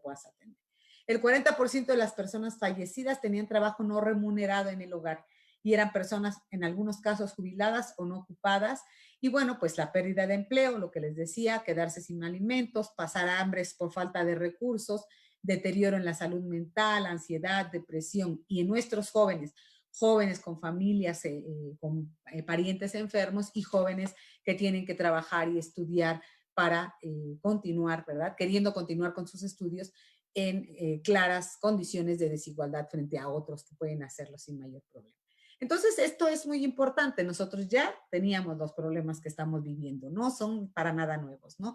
puedas atender. El 40% de las personas fallecidas tenían trabajo no remunerado en el hogar y eran personas en algunos casos jubiladas o no ocupadas. Y bueno, pues la pérdida de empleo, lo que les decía, quedarse sin alimentos, pasar hambres por falta de recursos, deterioro en la salud mental, ansiedad, depresión. Y en nuestros jóvenes, jóvenes con familias, con parientes enfermos y jóvenes que tienen que trabajar y estudiar para continuar, ¿verdad? Queriendo continuar con sus estudios en claras condiciones de desigualdad frente a otros que pueden hacerlo sin mayor problema. Entonces, esto es muy importante. Nosotros ya teníamos los problemas que estamos viviendo, no son para nada nuevos, ¿no?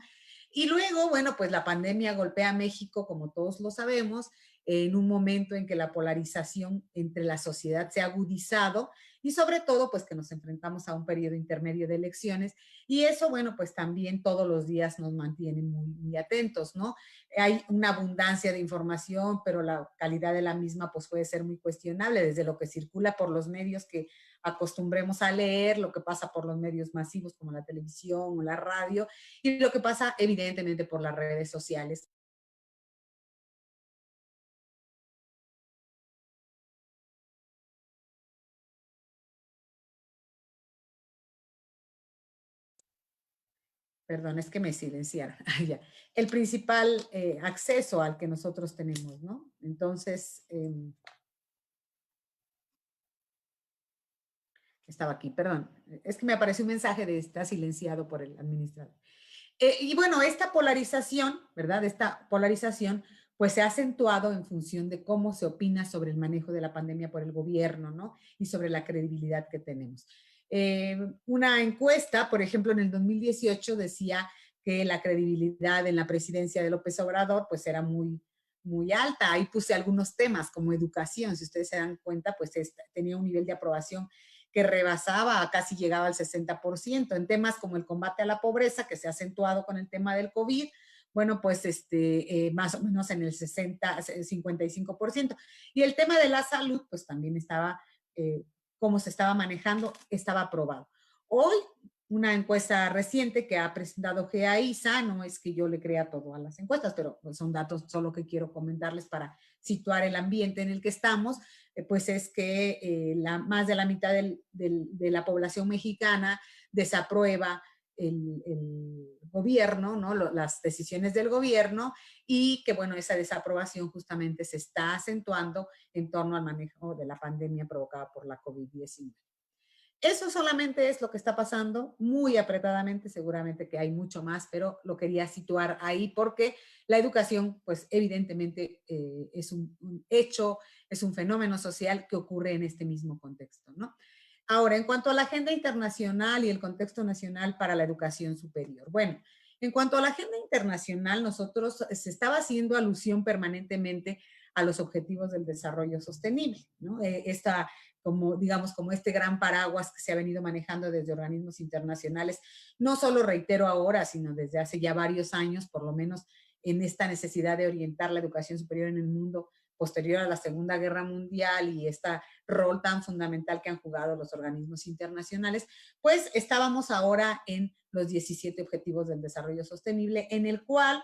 Y luego, bueno, pues la pandemia golpea a México, como todos lo sabemos, en un momento en que la polarización entre la sociedad se ha agudizado y sobre todo, pues que nos enfrentamos a un periodo intermedio de elecciones y eso, bueno, pues también todos los días nos mantiene muy, muy atentos, ¿no? Hay una abundancia de información, pero la calidad de la misma pues puede ser muy cuestionable, desde lo que circula por los medios que acostumbremos a leer, lo que pasa por los medios masivos como la televisión o la radio, y lo que pasa evidentemente por las redes sociales. Perdón, es que me silenciaron. Ya. El principal acceso al que nosotros tenemos, ¿no? Entonces, estaba aquí, perdón. Es que me apareció un mensaje de está silenciado por el administrador. Y bueno, esta polarización, ¿verdad? Esta polarización, pues se ha acentuado en función de cómo se opina sobre el manejo de la pandemia por el gobierno, ¿no? Y sobre la credibilidad que tenemos. Una encuesta, por ejemplo, en el 2018 decía que la credibilidad en la presidencia de López Obrador, pues era muy, muy alta. Ahí puse algunos temas como educación, si ustedes se dan cuenta, pues tenía un nivel de aprobación que rebasaba, casi llegaba al 60%, en temas como el combate a la pobreza, que se ha acentuado con el tema del COVID, bueno, pues más o menos en el 60, 55%. Y el tema de la salud, pues también estaba, como se estaba manejando, estaba aprobado. Hoy, una encuesta reciente que ha presentado GEAISA, no es que yo le crea todo a las encuestas, pero pues son datos solo que quiero comentarles para situar el ambiente en el que estamos, pues es que más de la mitad de la población mexicana desaprueba el gobierno, ¿no? Las decisiones del gobierno y que, bueno, esa desaprobación justamente se está acentuando en torno al manejo de la pandemia provocada por la COVID-19. Eso solamente es lo que está pasando muy apretadamente, seguramente que hay mucho más, pero lo quería situar ahí porque la educación, pues evidentemente es un hecho, es un fenómeno social que ocurre en este mismo contexto, ¿no? Ahora, en cuanto a la agenda internacional y el contexto nacional para la educación superior. Bueno, en cuanto a la agenda internacional, nosotros se estaba haciendo alusión permanentemente a los objetivos del desarrollo sostenible, ¿no? Esta como, digamos, como este gran paraguas que se ha venido manejando desde organismos internacionales, no solo reitero ahora, sino desde hace ya varios años, por lo menos en esta necesidad de orientar la educación superior en el mundo posterior a la Segunda Guerra Mundial y este rol tan fundamental que han jugado los organismos internacionales, pues estábamos ahora en los 17 Objetivos del Desarrollo Sostenible, en el cual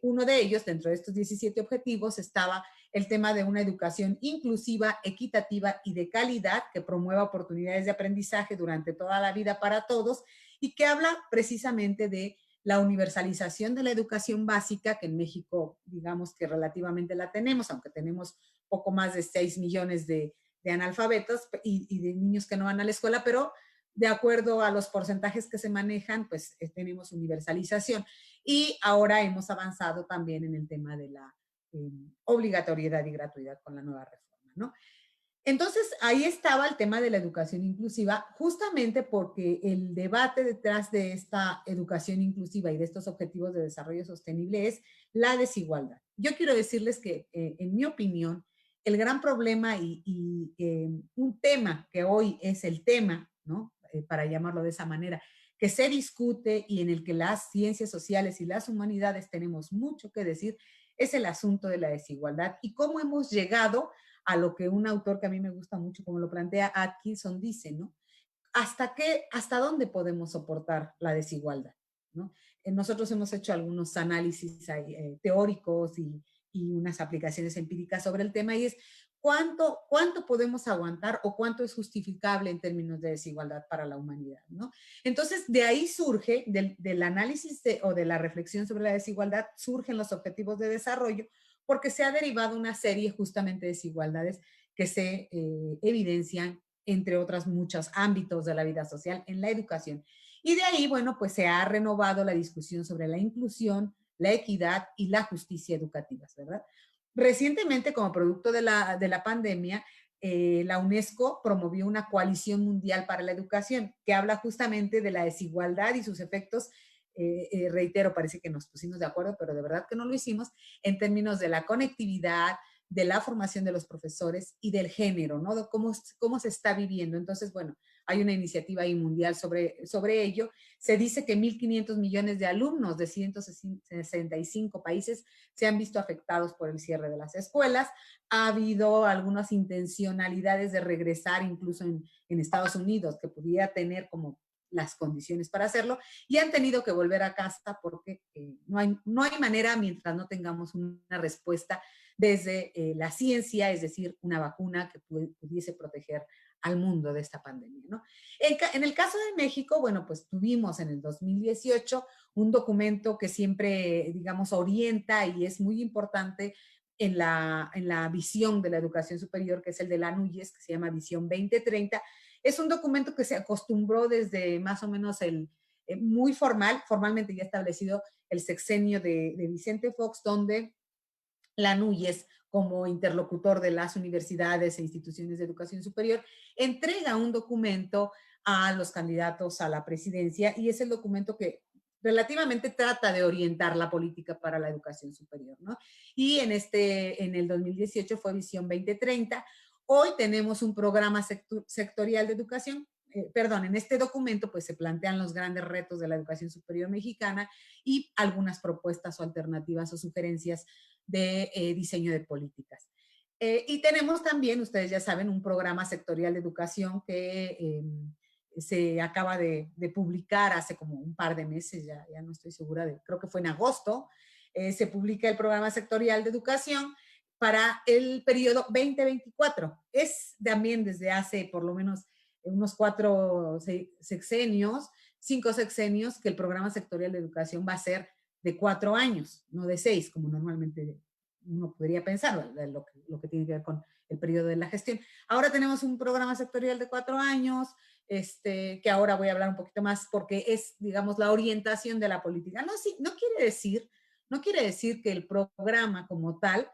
uno de ellos, dentro de estos 17 objetivos, estaba el tema de una educación inclusiva, equitativa y de calidad que promueva oportunidades de aprendizaje durante toda la vida para todos y que habla precisamente de la universalización de la educación básica, que en México, digamos que relativamente la tenemos, aunque tenemos poco más de 6 millones de analfabetos y de niños que no van a la escuela, pero de acuerdo a los porcentajes que se manejan, pues tenemos universalización. Y ahora hemos avanzado también en el tema de la obligatoriedad y gratuidad con la nueva reforma, ¿no? Entonces, ahí estaba el tema de la educación inclusiva, justamente porque el debate detrás de esta educación inclusiva y de estos objetivos de desarrollo sostenible es la desigualdad. Yo quiero decirles que, en mi opinión, el gran problema y un tema que hoy es el tema, ¿no? Para llamarlo de esa manera, que se discute y en el que las ciencias sociales y las humanidades tenemos mucho que decir, es el asunto de la desigualdad y cómo hemos llegado a lo que un autor que a mí me gusta mucho, como lo plantea Atkinson, dice, ¿no? ¿Hasta dónde podemos soportar la desigualdad? ¿No? nosotros hemos hecho algunos análisis teóricos y unas aplicaciones empíricas sobre el tema, y es cuánto podemos aguantar o cuánto es justificable en términos de desigualdad para la humanidad, ¿no? Entonces, de ahí surge, del análisis o de la reflexión sobre la desigualdad, surgen los objetivos de desarrollo, porque se ha derivado una serie justamente de desigualdades que se evidencian, entre otros muchos ámbitos de la vida social, en la educación. Y de ahí, bueno, pues se ha renovado la discusión sobre la inclusión, la equidad y la justicia educativa, ¿verdad? Recientemente, como producto de la pandemia, la UNESCO promovió una coalición mundial para la educación que habla justamente de la desigualdad y sus efectos. Reitero, parece que nos pusimos de acuerdo, pero de verdad que no lo hicimos, en términos de la conectividad, de la formación de los profesores y del género, ¿no? De cómo se está viviendo. Entonces, bueno, hay una iniciativa ahí mundial sobre ello. Se dice que 1.500 millones de alumnos de 165 países se han visto afectados por el cierre de las escuelas. Ha habido algunas intencionalidades de regresar, incluso en Estados Unidos, que pudiera tener como las condiciones para hacerlo, y han tenido que volver a casa porque no hay manera mientras no tengamos una respuesta desde la ciencia, es decir, una vacuna que pudiese proteger al mundo de esta pandemia, ¿no? En el caso de México, bueno, pues tuvimos en el 2018 un documento que siempre, digamos, orienta y es muy importante en la visión de la educación superior, que es el de la NUYES, que se llama Visión 2030. Es un documento que se acostumbró desde más o menos muy formalmente ya establecido el sexenio de Vicente Fox, donde la NUYES, como interlocutor de las universidades e instituciones de educación superior, entrega un documento a los candidatos a la presidencia, y es el documento que relativamente trata de orientar la política para la educación superior, ¿no? Y en el 2018 fue Visión 2030. Hoy tenemos un programa sectorial de educación. En este documento pues se plantean los grandes retos de la educación superior mexicana y algunas propuestas o alternativas o sugerencias de diseño de políticas. Y tenemos también, ustedes ya saben, un programa sectorial de educación que se acaba de publicar hace como un par de meses, ya no estoy segura, creo que fue en agosto. Se publica el programa sectorial de educación para el periodo 2024. Es también desde hace por lo menos unos 5 sexenios, que el programa sectorial de educación va a ser de 4 años, no de 6, como normalmente uno podría pensar, lo que tiene que ver con el periodo de la gestión. Ahora tenemos un programa sectorial de 4 años, que ahora voy a hablar un poquito más porque es, digamos, la orientación de la política. No, sí, no quiere decir que el programa como tal,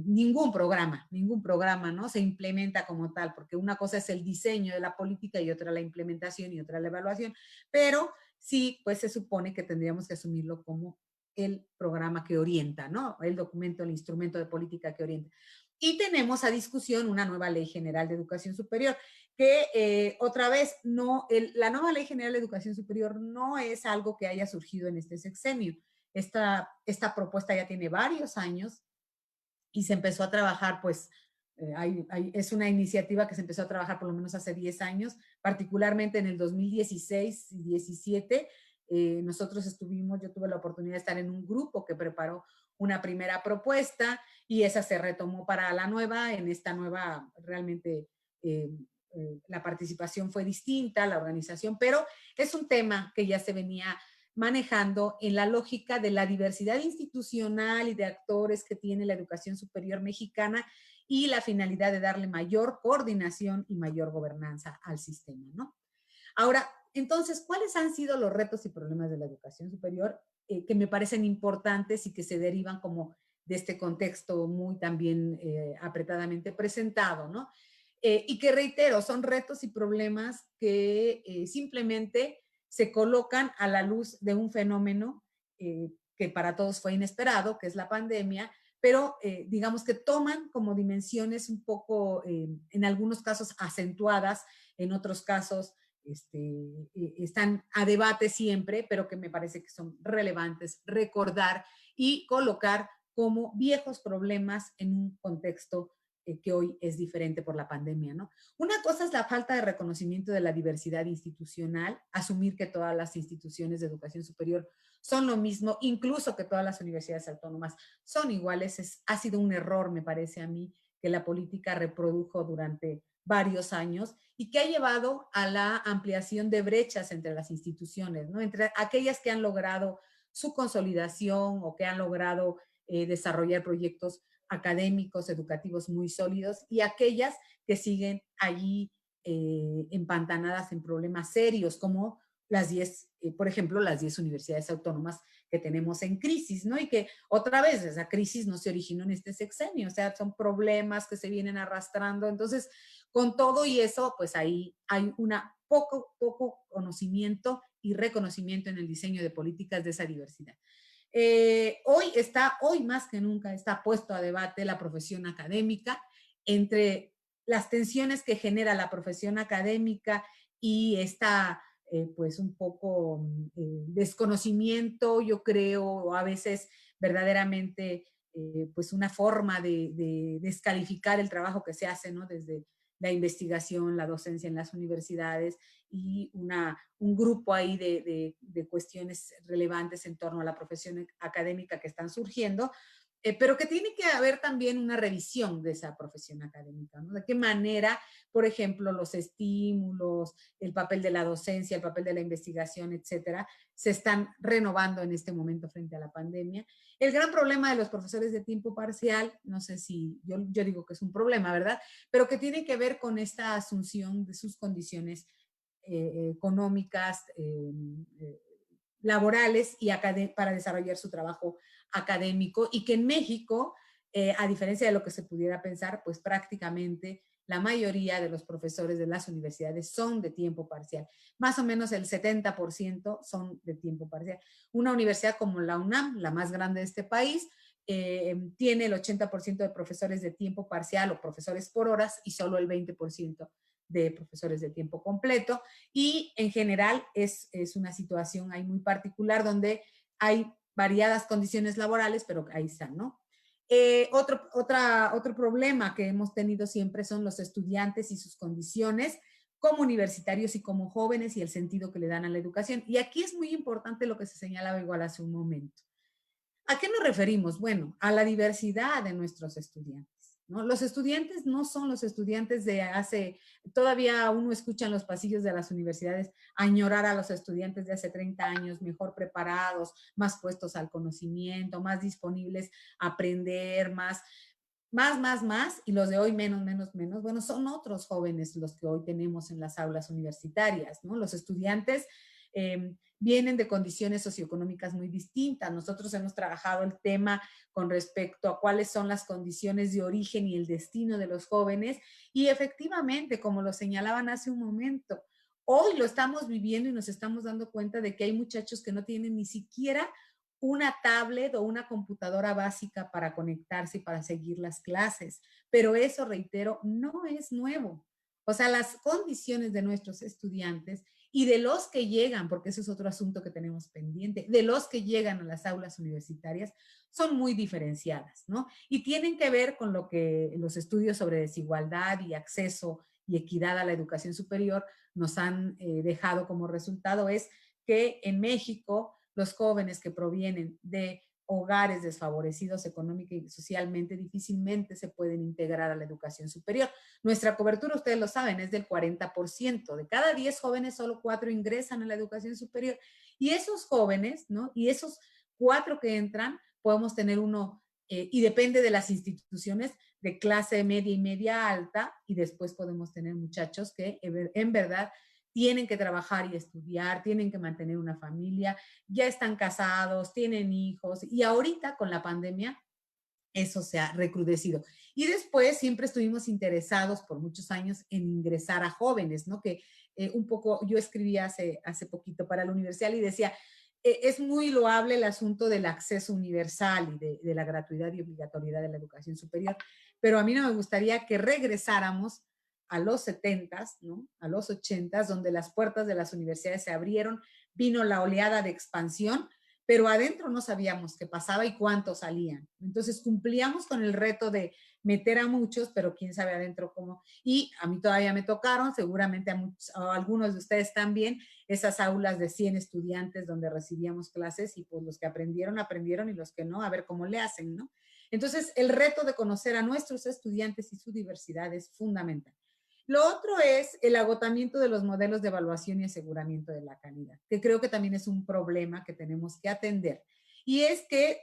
ningún programa, ¿no? Se implementa como tal, porque una cosa es el diseño de la política y otra la implementación y otra la evaluación, pero sí, pues se supone que tendríamos que asumirlo como el programa que orienta, ¿no? El documento, el instrumento de política que orienta. Y tenemos a discusión una nueva Ley General de Educación Superior, que otra vez, la nueva Ley General de Educación Superior no es algo que haya surgido en este sexenio. Esta propuesta ya tiene varios años y se empezó a trabajar, pues, es una iniciativa que se empezó a trabajar por lo menos hace 10 años, particularmente en el 2016 y 17. Yo tuve la oportunidad de estar en un grupo que preparó una primera propuesta y esa se retomó para en esta nueva, realmente la participación fue distinta, la organización, pero es un tema que ya se venía manejando en la lógica de la diversidad institucional y de actores que tiene la educación superior mexicana y la finalidad de darle mayor coordinación y mayor gobernanza al sistema, ¿no? Ahora, entonces, ¿cuáles han sido los retos y problemas de la educación superior que me parecen importantes y que se derivan como de este contexto muy también apretadamente presentado, ¿no? Y que reitero, son retos y problemas que simplemente se colocan a la luz de un fenómeno que para todos fue inesperado, que es la pandemia, pero digamos que toman como dimensiones un poco, en algunos casos acentuadas, en otros casos están a debate siempre, pero que me parece que son relevantes recordar y colocar como viejos problemas en un contexto que hoy es diferente por la pandemia, ¿no? Una cosa es la falta de reconocimiento de la diversidad institucional, asumir que todas las instituciones de educación superior son lo mismo, incluso que todas las universidades autónomas son iguales. Ha sido un error, me parece a mí, que la política reprodujo durante varios años y que ha llevado a la ampliación de brechas entre las instituciones, ¿no? Entre aquellas que han logrado su consolidación o que han logrado desarrollar proyectos académicos, educativos muy sólidos y aquellas que siguen allí empantanadas en problemas serios como las 10, por ejemplo, las 10 universidades autónomas que tenemos en crisis, ¿no? Y que otra vez esa crisis no se originó en este sexenio, o sea, son problemas que se vienen arrastrando. Entonces, con todo y eso, pues ahí hay una poco conocimiento y reconocimiento en el diseño de políticas de esa diversidad. Hoy más que nunca está puesto a debate la profesión académica entre las tensiones que genera la profesión académica y esta, pues un poco desconocimiento, yo creo, o a veces verdaderamente, pues una forma de descalificar el trabajo que se hace, ¿no? Desde la investigación, la docencia en las universidades y un grupo ahí de cuestiones relevantes en torno a la profesión académica que están surgiendo, pero que tiene que haber también una revisión de esa profesión académica, ¿no? De qué manera, por ejemplo, los estímulos, el papel de la docencia, el papel de la investigación, etcétera, se están renovando en este momento frente a la pandemia. El gran problema de los profesores de tiempo parcial, no sé si yo digo que es un problema, ¿verdad? Pero que tiene que ver con esta asunción de sus condiciones económicas, laborales y para desarrollar su trabajo académico y que en México, a diferencia de lo que se pudiera pensar, pues prácticamente la mayoría de los profesores de las universidades son de tiempo parcial. Más o menos el 70% son de tiempo parcial. Una universidad como la UNAM, la más grande de este país, tiene el 80% de profesores de tiempo parcial o profesores por horas y solo el 20% de profesores de tiempo completo. Y en general es una situación ahí muy particular donde hay variadas condiciones laborales, pero ahí están, ¿no? Otro problema que hemos tenido siempre son los estudiantes y sus condiciones como universitarios y como jóvenes y el sentido que le dan a la educación. Y aquí es muy importante lo que se señalaba igual hace un momento. ¿A qué nos referimos? Bueno, a la diversidad de nuestros estudiantes, ¿no? Los estudiantes no son los estudiantes de hace, todavía uno escucha en los pasillos de las universidades añorar a los estudiantes de hace 30 años, mejor preparados, más puestos al conocimiento, más disponibles a aprender, más, y los de hoy menos. Bueno, son otros jóvenes los que hoy tenemos en las aulas universitarias, ¿no? Los estudiantes vienen de condiciones socioeconómicas muy distintas. Nosotros hemos trabajado el tema con respecto a cuáles son las condiciones de origen y el destino de los jóvenes y efectivamente, como lo señalaban hace un momento, hoy lo estamos viviendo y nos estamos dando cuenta de que hay muchachos que no tienen ni siquiera una tablet o una computadora básica para conectarse y para seguir las clases. Pero eso, reitero, no es nuevo. O sea, las condiciones de nuestros estudiantes y de los que llegan, porque eso es otro asunto que tenemos pendiente, de los que llegan a las aulas universitarias, son muy diferenciadas, ¿no? Y tienen que ver con lo que los estudios sobre desigualdad y acceso y equidad a la educación superior nos han dejado como resultado, es que en México los jóvenes que provienen de hogares desfavorecidos económica y socialmente difícilmente se pueden integrar a la educación superior. Nuestra cobertura, ustedes lo saben, es del 40%. De cada 10 jóvenes, solo 4 ingresan a la educación superior. Y esos jóvenes, ¿no? Y esos 4 que entran, podemos tener uno, y depende de las instituciones, de clase media y media alta, y después podemos tener muchachos que en verdad tienen que trabajar y estudiar, tienen que mantener una familia, ya están casados, tienen hijos, y ahorita con la pandemia eso se ha recrudecido. Y después siempre estuvimos interesados por muchos años en ingresar a jóvenes, ¿no? Que un poco, yo escribí hace poquito para la universidad y decía, es muy loable el asunto del acceso universal y de la gratuidad y obligatoriedad de la educación superior, pero a mí no me gustaría que regresáramos a los 70s, ¿no? A los 80s, donde las puertas de las universidades se abrieron, vino la oleada de expansión, pero adentro no sabíamos qué pasaba y cuántos salían. Entonces cumplíamos con el reto de meter a muchos, pero quién sabe adentro cómo. Y a mí todavía me tocaron, seguramente a algunos de ustedes también, esas aulas de 100 estudiantes donde recibíamos clases y pues los que aprendieron, aprendieron y los que no, a ver cómo le hacen, ¿no? Entonces, el reto de conocer a nuestros estudiantes y su diversidad es fundamental. Lo otro es el agotamiento de los modelos de evaluación y aseguramiento de la calidad, que creo que también es un problema que tenemos que atender. Y es que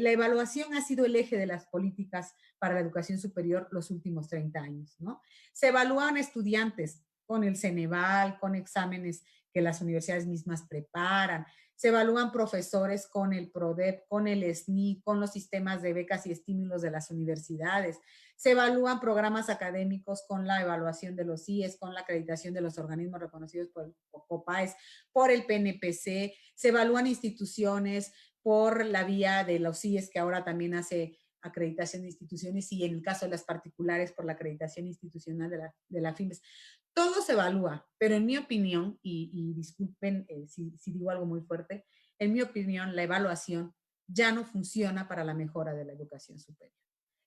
la evaluación ha sido el eje de las políticas para la educación superior los últimos 30 años, ¿no? Se evalúan estudiantes con el Ceneval, con exámenes que las universidades mismas preparan, se evalúan profesores con el PRODEP, con el SNI, con los sistemas de becas y estímulos de las universidades, se evalúan programas académicos con la evaluación de los CIES, con la acreditación de los organismos reconocidos por el COPAES, por el PNPC, se evalúan instituciones por la vía de los CIES, que ahora también hace acreditación de instituciones, y en el caso de las particulares por la acreditación institucional de la FIMES. Todo se evalúa, pero en mi opinión, y disculpen si digo algo muy fuerte, en mi opinión la evaluación ya no funciona para la mejora de la educación superior.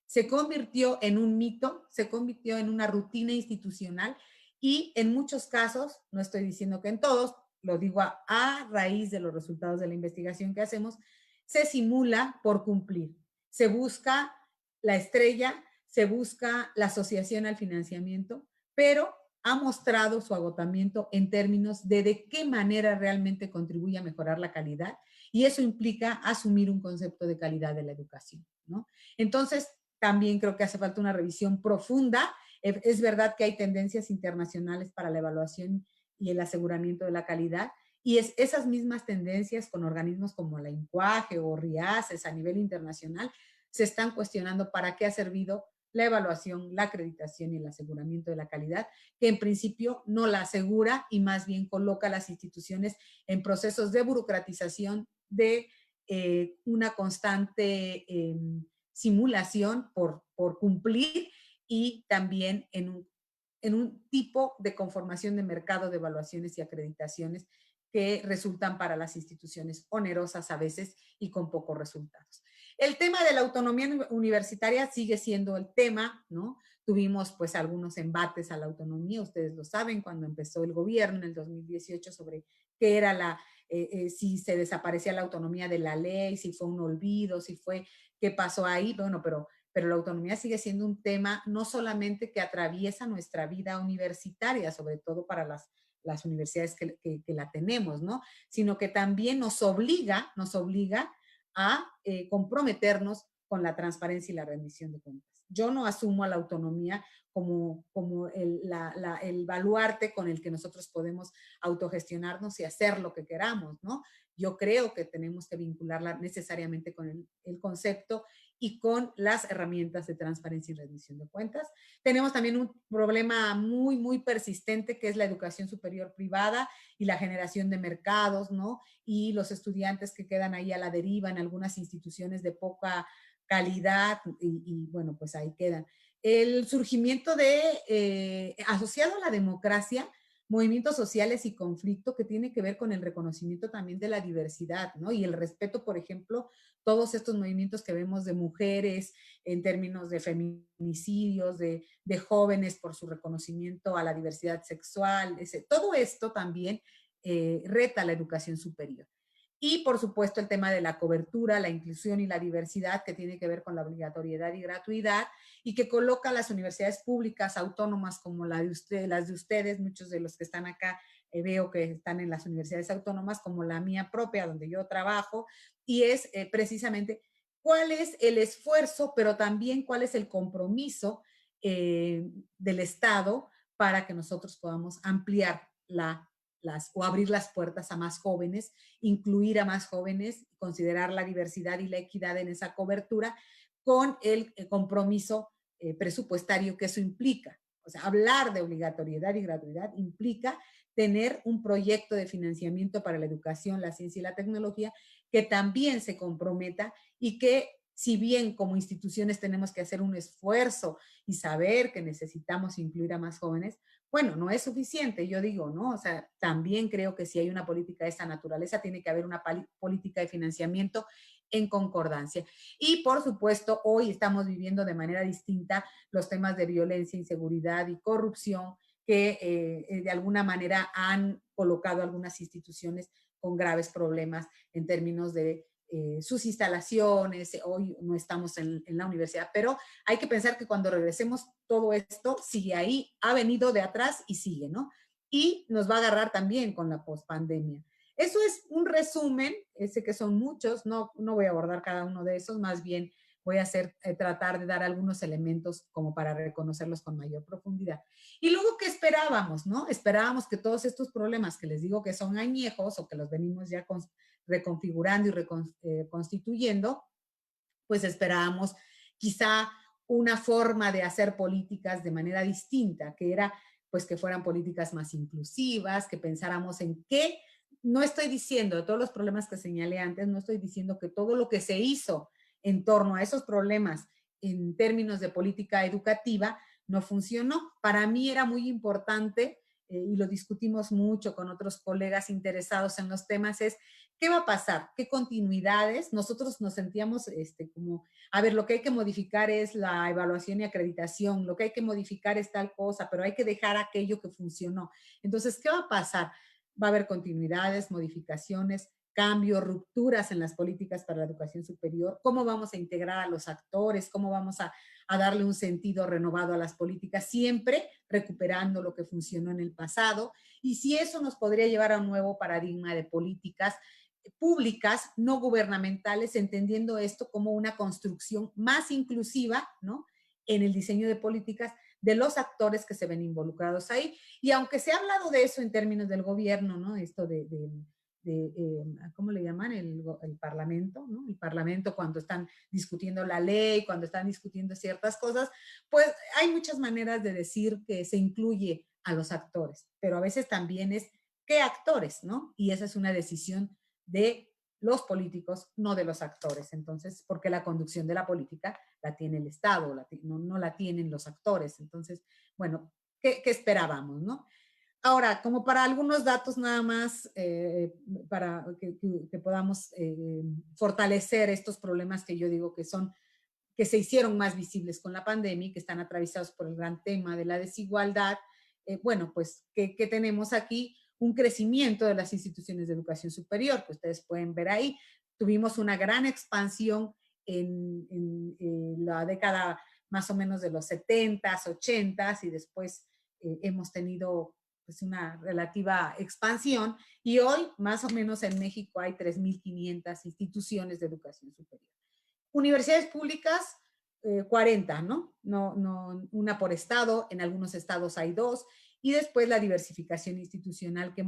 Se convirtió en un mito, se convirtió en una rutina institucional y en muchos casos, no estoy diciendo que en todos, lo digo a raíz de los resultados de la investigación que hacemos, se simula por cumplir. Se busca la estrella, se busca la asociación al financiamiento, pero ha mostrado su agotamiento en términos de qué manera realmente contribuye a mejorar la calidad, y eso implica asumir un concepto de calidad de la educación, ¿no? Entonces, también creo que hace falta una revisión profunda. Es verdad que hay tendencias internacionales para la evaluación y el aseguramiento de la calidad, y es esas mismas tendencias con organismos como la INCUAGE o RIACES a nivel internacional se están cuestionando para qué ha servido la evaluación, la acreditación y el aseguramiento de la calidad, que en principio no la asegura y más bien coloca a las instituciones en procesos de burocratización, de una constante simulación por cumplir, y también en un tipo de conformación de mercado de evaluaciones y acreditaciones que resultan para las instituciones onerosas a veces y con pocos resultados. El tema de la autonomía universitaria sigue siendo el tema, ¿no? Tuvimos pues algunos embates a la autonomía, ustedes lo saben, cuando empezó el gobierno en el 2018 sobre qué era si se desaparecía la autonomía de la ley, si fue un olvido, si fue, qué pasó ahí, bueno, pero la autonomía sigue siendo un tema no solamente que atraviesa nuestra vida universitaria, sobre todo para las universidades que la tenemos, ¿no? Sino que también nos obliga a comprometernos con la transparencia y la rendición de cuentas. Yo no asumo a la autonomía como el baluarte con el que nosotros podemos autogestionarnos y hacer lo que queramos, ¿no? Yo creo que tenemos que vincularla necesariamente con el concepto y con las herramientas de transparencia y rendición de cuentas. Tenemos también un problema muy, muy persistente que es la educación superior privada y la generación de mercados, ¿no? Y los estudiantes que quedan ahí a la deriva en algunas instituciones de poca calidad y bueno, pues ahí quedan. El surgimiento asociado a la democracia, movimientos sociales y conflicto que tiene que ver con el reconocimiento también de la diversidad, ¿no? Y el respeto, por ejemplo, todos estos movimientos que vemos de mujeres en términos de feminicidios, de jóvenes por su reconocimiento a la diversidad sexual, todo esto también reta la educación superior. Y por supuesto el tema de la cobertura, la inclusión y la diversidad, que tiene que ver con la obligatoriedad y gratuidad, y que coloca a las universidades públicas autónomas como las de ustedes, muchos de los que están acá veo que están en las universidades autónomas, como la mía propia, donde yo trabajo, y es precisamente cuál es el esfuerzo, pero también cuál es el compromiso del Estado para que nosotros podamos ampliar o abrir las puertas a más jóvenes, incluir a más jóvenes, considerar la diversidad y la equidad en esa cobertura con el compromiso presupuestario que eso implica. O sea, hablar de obligatoriedad y gratuidad implica tener un proyecto de financiamiento para la educación, la ciencia y la tecnología que también se comprometa y que si bien como instituciones tenemos que hacer un esfuerzo y saber que necesitamos incluir a más jóvenes, bueno, no es suficiente, yo digo, ¿no? O sea, también creo que si hay una política de esa naturaleza, tiene que haber una política de financiamiento en concordancia. Y por supuesto, hoy estamos viviendo de manera distinta los temas de violencia, inseguridad y corrupción que de alguna manera han colocado algunas instituciones con graves problemas en términos de sus instalaciones. Hoy no estamos en la universidad, pero hay que pensar que cuando regresemos todo esto sigue ahí, ha venido de atrás y sigue, ¿no? Y nos va a agarrar también con la pospandemia. Eso es un resumen, ese que son muchos, no voy a abordar cada uno de esos, más bien voy a hacer, tratar de dar algunos elementos como para reconocerlos con mayor profundidad. Y luego, ¿qué esperábamos, no? Esperábamos que todos estos problemas que les digo que son añejos o que los venimos ya reconfigurando y reconstituyendo, pues esperábamos quizá una forma de hacer políticas de manera distinta, que era pues que fueran políticas más inclusivas, que pensáramos en qué, no estoy diciendo de todos los problemas que señalé antes, no estoy diciendo que todo lo que se hizo en torno a esos problemas en términos de política educativa no funcionó. Para mí era muy importante, y lo discutimos mucho con otros colegas interesados en los temas, es ¿qué va a pasar? ¿Qué continuidades? Nosotros nos sentíamos como, a ver, lo que hay que modificar es la evaluación y acreditación, lo que hay que modificar es tal cosa, pero hay que dejar aquello que funcionó. Entonces, ¿qué va a pasar? Va a haber continuidades, modificaciones, cambios, rupturas en las políticas para la educación superior, cómo vamos a integrar a los actores, cómo vamos a darle un sentido renovado a las políticas, siempre recuperando lo que funcionó en el pasado, y si eso nos podría llevar a un nuevo paradigma de políticas públicas, no gubernamentales, entendiendo esto como una construcción más inclusiva, ¿no? En el diseño de políticas de los actores que se ven involucrados ahí. Y aunque se ha hablado de eso en términos del gobierno, ¿no? Esto ¿cómo le llaman? El Parlamento, ¿no? El Parlamento cuando están discutiendo la ley, cuando están discutiendo ciertas cosas, pues hay muchas maneras de decir que se incluye a los actores, pero a veces también es qué actores, ¿no? Y esa es una decisión de los políticos, no de los actores. Entonces, porque la conducción de la política la tiene el Estado, no la tienen los actores. Entonces, bueno, ¿qué esperábamos, no? Ahora, como para algunos datos nada más, para que podamos fortalecer estos problemas que yo digo que son, que se hicieron más visibles con la pandemia y que están atravesados por el gran tema de la desigualdad. Bueno, pues, ¿qué tenemos aquí? Un crecimiento de las instituciones de educación superior, que ustedes pueden ver ahí. Tuvimos una gran expansión en la década más o menos de los 70s, 80s, y después hemos tenido pues una relativa expansión, y hoy más o menos en México hay 3.500 instituciones de educación superior. Universidades públicas, 40, ¿no? Una por estado, en algunos estados hay dos, y después la diversificación institucional que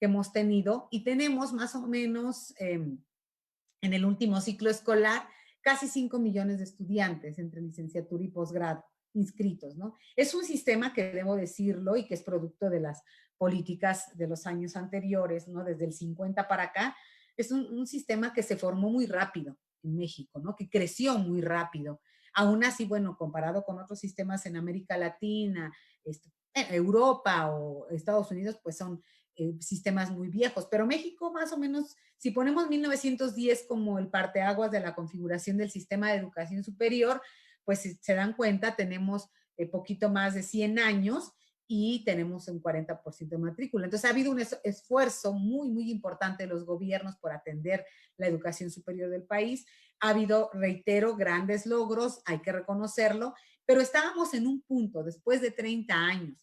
hemos tenido, y tenemos más o menos en el último ciclo escolar casi 5 millones de estudiantes entre licenciatura y posgrado inscritos, ¿no? Es un sistema que debo decirlo y que es producto de las políticas de los años anteriores, ¿no? Desde el 50 para acá, es un sistema que se formó muy rápido en México, ¿no? Que creció muy rápido. Aún así, bueno, comparado con otros sistemas en América Latina, Europa o Estados Unidos, pues son sistemas muy viejos, pero México más o menos, si ponemos 1910 como el parteaguas de la configuración del sistema de educación superior, pues si se dan cuenta, tenemos poquito más de 100 años y tenemos un 40% de matrícula. Entonces ha habido un esfuerzo muy, muy importante de los gobiernos por atender la educación superior del país. Ha habido, reitero, grandes logros, hay que reconocerlo, pero estábamos en un punto, después de 30 años,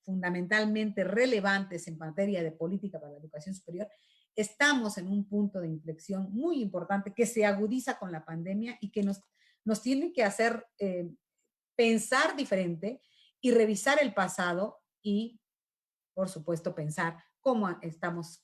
fundamentalmente relevantes en materia de política para la educación superior, estamos en un punto de inflexión muy importante que se agudiza con la pandemia y que nos tiene que hacer pensar diferente y revisar el pasado y, por supuesto, pensar cómo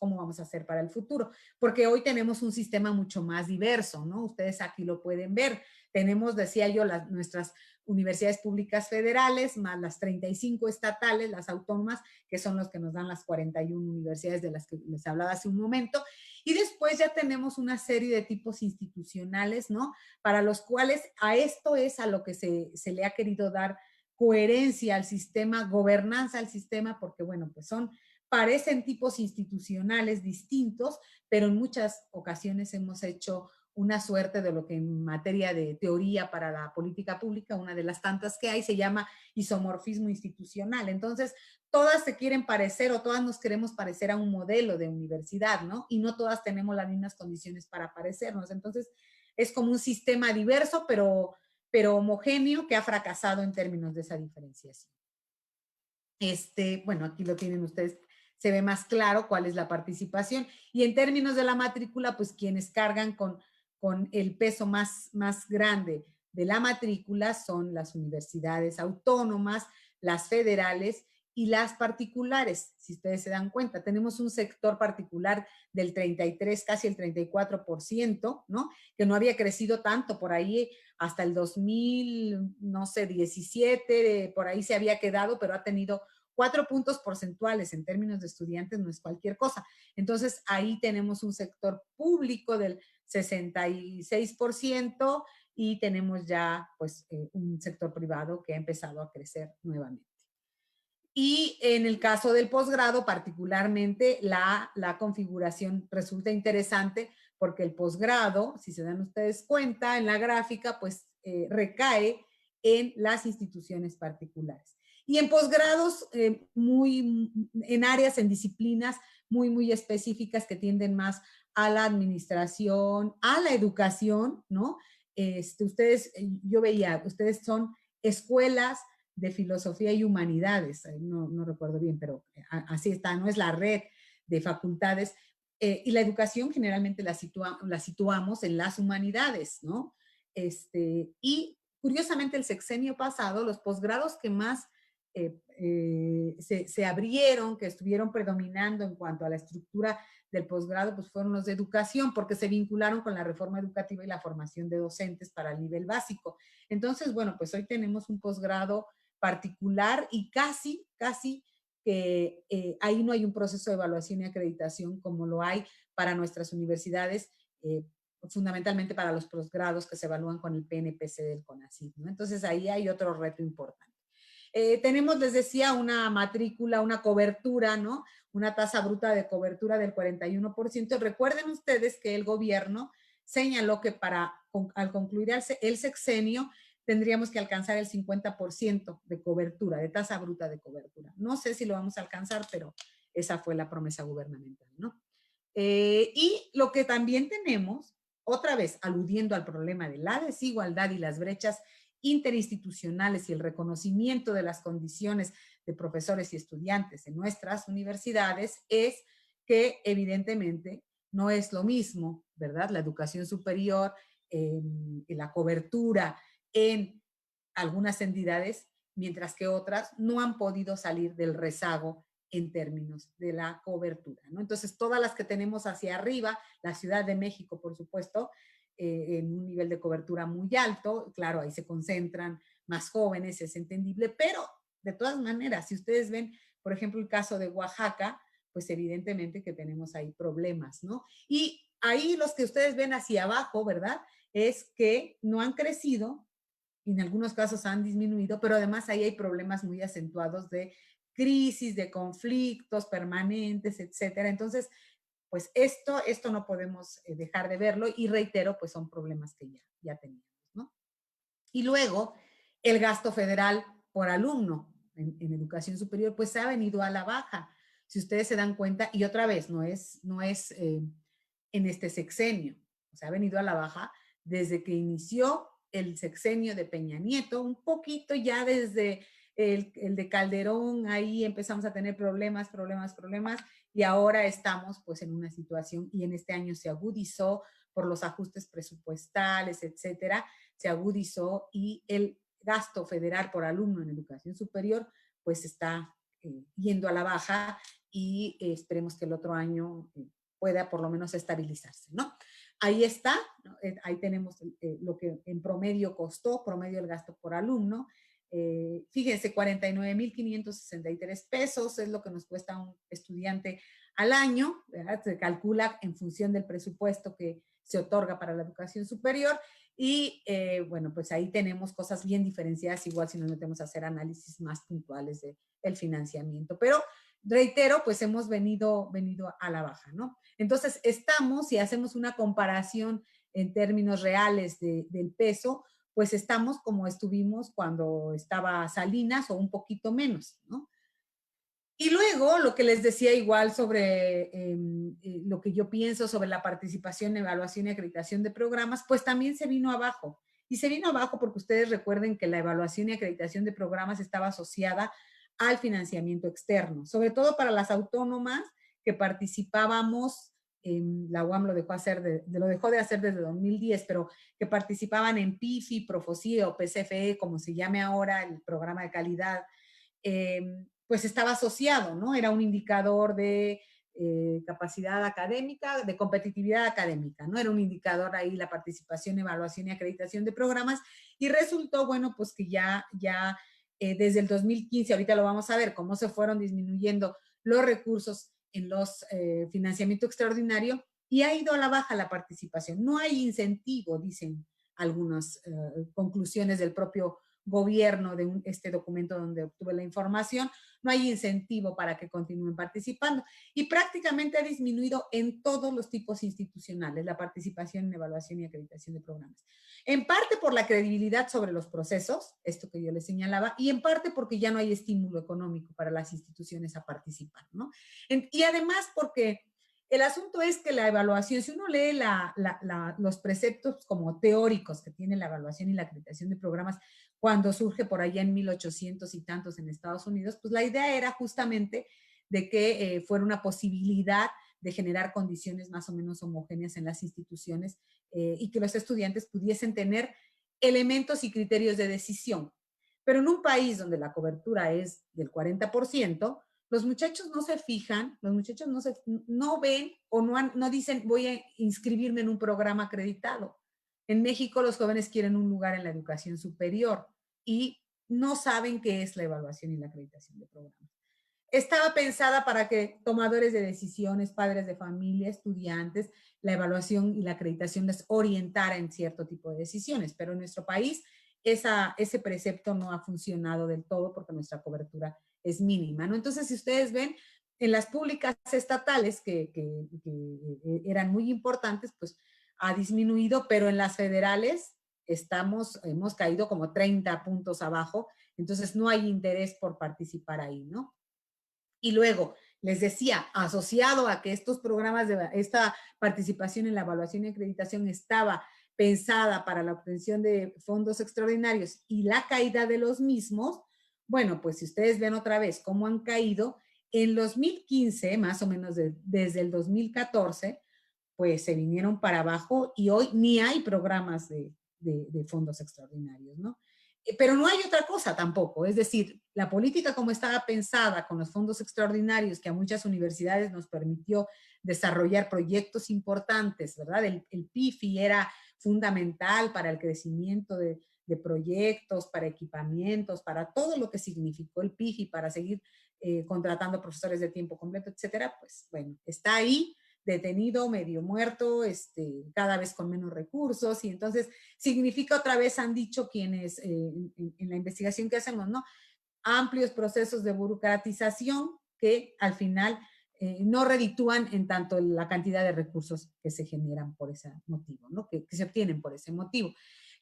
vamos a hacer para el futuro, porque hoy tenemos un sistema mucho más diverso, ¿no? Ustedes aquí lo pueden ver. Tenemos, decía yo, nuestras universidades públicas federales, más las 35 estatales, las autónomas, que son los que nos dan las 41 universidades de las que les hablaba hace un momento, Y después ya tenemos una serie de tipos institucionales, ¿no? Para los cuales a esto es a lo que se le ha querido dar coherencia al sistema, gobernanza al sistema, porque bueno, pues parecen tipos institucionales distintos, pero en muchas ocasiones hemos hecho una suerte de lo que en materia de teoría para la política pública, una de las tantas que hay, se llama isomorfismo institucional. Entonces, todas se quieren parecer o todas nos queremos parecer a un modelo de universidad, ¿no? Y no todas tenemos las mismas condiciones para parecernos. Entonces, es como un sistema diverso, pero homogéneo que ha fracasado en términos de esa diferenciación. Bueno, aquí lo tienen ustedes, se ve más claro cuál es la participación. Y en términos de la matrícula, pues quienes cargan con el peso más grande de la matrícula son las universidades autónomas, las federales y las particulares. Si ustedes se dan cuenta, tenemos un sector particular del 33, casi el 34%, ¿no? Que no había crecido tanto por ahí hasta el 2000, no sé, 17, por ahí se había quedado, pero ha tenido 4 puntos porcentuales en términos de estudiantes, no es cualquier cosa. Entonces, ahí tenemos un sector público del 66% y tenemos ya pues un sector privado que ha empezado a crecer nuevamente. Y en el caso del posgrado, particularmente, la configuración resulta interesante porque el posgrado, si se dan ustedes cuenta en la gráfica, pues recae en las instituciones particulares. Y en posgrados, en áreas, en disciplinas muy específicas que tienden más a la administración, a la educación, ¿no? Yo veía, ustedes son escuelas de filosofía y humanidades, no recuerdo bien, pero así está, no es la red de facultades, y la educación generalmente la situamos en las humanidades, ¿no? Y curiosamente el sexenio pasado, los posgrados que más se abrieron, que estuvieron predominando en cuanto a la estructura del posgrado, pues fueron los de educación, porque se vincularon con la reforma educativa y la formación de docentes para el nivel básico. Entonces, bueno, pues hoy tenemos un posgrado particular y casi que ahí no hay un proceso de evaluación y acreditación como lo hay para nuestras universidades, fundamentalmente para los posgrados que se evalúan con el PNPC del CONACYT, ¿no? Entonces ahí hay otro reto importante. Tenemos, les decía, una matrícula, una cobertura, ¿no? Una tasa bruta de cobertura del 41%. Recuerden ustedes que el gobierno señaló que al concluir el sexenio tendríamos que alcanzar el 50% de cobertura, de tasa bruta de cobertura. No sé si lo vamos a alcanzar, pero esa fue la promesa gubernamental, ¿no? Y lo que también tenemos, otra vez aludiendo al problema de la desigualdad y las brechas interinstitucionales y el reconocimiento de las condiciones de profesores y estudiantes en nuestras universidades, es que evidentemente no es lo mismo, ¿verdad? La educación superior, la cobertura en algunas entidades, mientras que otras no han podido salir del rezago en términos de la cobertura, ¿no? Entonces, todas las que tenemos hacia arriba, la Ciudad de México, por supuesto, en un nivel de cobertura muy alto, claro, ahí se concentran más jóvenes, es entendible, pero de todas maneras, si ustedes ven, por ejemplo, el caso de Oaxaca, pues evidentemente que tenemos ahí problemas, ¿no? Y ahí los que ustedes ven hacia abajo, ¿verdad? Es que no han crecido, y en algunos casos han disminuido, pero además ahí hay problemas muy acentuados de crisis, de conflictos permanentes, etcétera. Entonces, pues esto no podemos dejar de verlo y reitero, pues son problemas que ya teníamos, ¿no? Y luego, el gasto federal por alumno en educación superior, pues se ha venido a la baja. Si ustedes se dan cuenta, y otra vez, no es en este sexenio, o sea, ha venido a la baja desde que inició el sexenio de Peña Nieto, un poquito ya desde el de Calderón, ahí empezamos a tener problemas, y ahora estamos pues en una situación, y en este año se agudizó por los ajustes presupuestales, etcétera, se agudizó y el gasto federal por alumno en educación superior pues está yendo a la baja y esperemos que el otro año pueda por lo menos estabilizarse, ¿no? Ahí está, ¿no? Ahí tenemos lo que en promedio costó, promedio el gasto por alumno. Fíjense, 49,563 pesos es lo que nos cuesta un estudiante al año, ¿verdad? Se calcula en función del presupuesto que se otorga para la educación superior y bueno, pues ahí tenemos cosas bien diferenciadas, igual si nos metemos a hacer análisis más puntuales del financiamiento. Pero reitero, pues hemos venido a la baja, ¿no? Entonces, estamos, si hacemos una comparación en términos reales del peso, pues estamos como estuvimos cuando estaba Salinas o un poquito menos, ¿no? Y luego, lo que les decía igual sobre lo que yo pienso sobre la participación, evaluación y acreditación de programas, pues también se vino abajo. Y se vino abajo porque ustedes recuerden que la evaluación y acreditación de programas estaba asociada al financiamiento externo, sobre todo para las autónomas que participábamos, la UAM lo dejó de hacer desde 2010, pero que participaban en PIFI, Profosí o PCFE, como se llame ahora, el programa de calidad, pues estaba asociado, ¿no? Era un indicador de capacidad académica, de competitividad académica, ¿no? Era un indicador ahí la participación, evaluación y acreditación de programas y resultó, bueno, pues que ya desde el 2015, ahorita lo vamos a ver, cómo se fueron disminuyendo los recursos en los financiamiento extraordinario y ha ido a la baja la participación. No hay incentivo, dicen algunas conclusiones del propio gobierno de este documento donde obtuve la información, no hay incentivo para que continúen participando y prácticamente ha disminuido en todos los tipos institucionales la participación en evaluación y acreditación de programas. En parte por la credibilidad sobre los procesos, esto que yo les señalaba, y en parte porque ya no hay estímulo económico para las instituciones a participar, ¿no? Y además porque el asunto es que la evaluación, si uno lee los preceptos como teóricos que tiene la evaluación y la acreditación de programas, cuando surge por allá en 1800 y tantos en Estados Unidos, pues la idea era justamente de que fuera una posibilidad de generar condiciones más o menos homogéneas en las instituciones y que los estudiantes pudiesen tener elementos y criterios de decisión. Pero en un país donde la cobertura es del 40%, los muchachos no se fijan, los muchachos no ven o no dicen voy a inscribirme en un programa acreditado. En México los jóvenes quieren un lugar en la educación superior y no saben qué es la evaluación y la acreditación de programas. Estaba pensada para que tomadores de decisiones, padres de familia, estudiantes, la evaluación y la acreditación les orientara en cierto tipo de decisiones, pero en nuestro país ese precepto no ha funcionado del todo porque nuestra cobertura es mínima, ¿no? Entonces, si ustedes ven, en las públicas estatales que eran muy importantes, pues ha disminuido, pero en las federales hemos caído como 30 puntos abajo, entonces no hay interés por participar ahí, ¿no? Y luego, les decía, asociado a que estos programas esta participación en la evaluación y acreditación estaba pensada para la obtención de fondos extraordinarios y la caída de los mismos, bueno, pues si ustedes ven otra vez cómo han caído, en 2015, más o menos desde el 2014, pues se vinieron para abajo y hoy ni hay programas de fondos extraordinarios, ¿no? Pero no hay otra cosa tampoco, es decir, la política como estaba pensada con los fondos extraordinarios que a muchas universidades nos permitió desarrollar proyectos importantes, ¿verdad? El PIFI era fundamental para el crecimiento de proyectos, para equipamientos, para todo lo que significó el PIFI, para seguir contratando profesores de tiempo completo, etcétera, pues bueno, está ahí detenido, medio muerto, cada vez con menos recursos y entonces significa otra vez, han dicho quienes en la investigación que hacemos, ¿no? Amplios procesos de burocratización que al final no reditúan en tanto la cantidad de recursos que se generan por ese motivo, ¿no? Que se obtienen por ese motivo.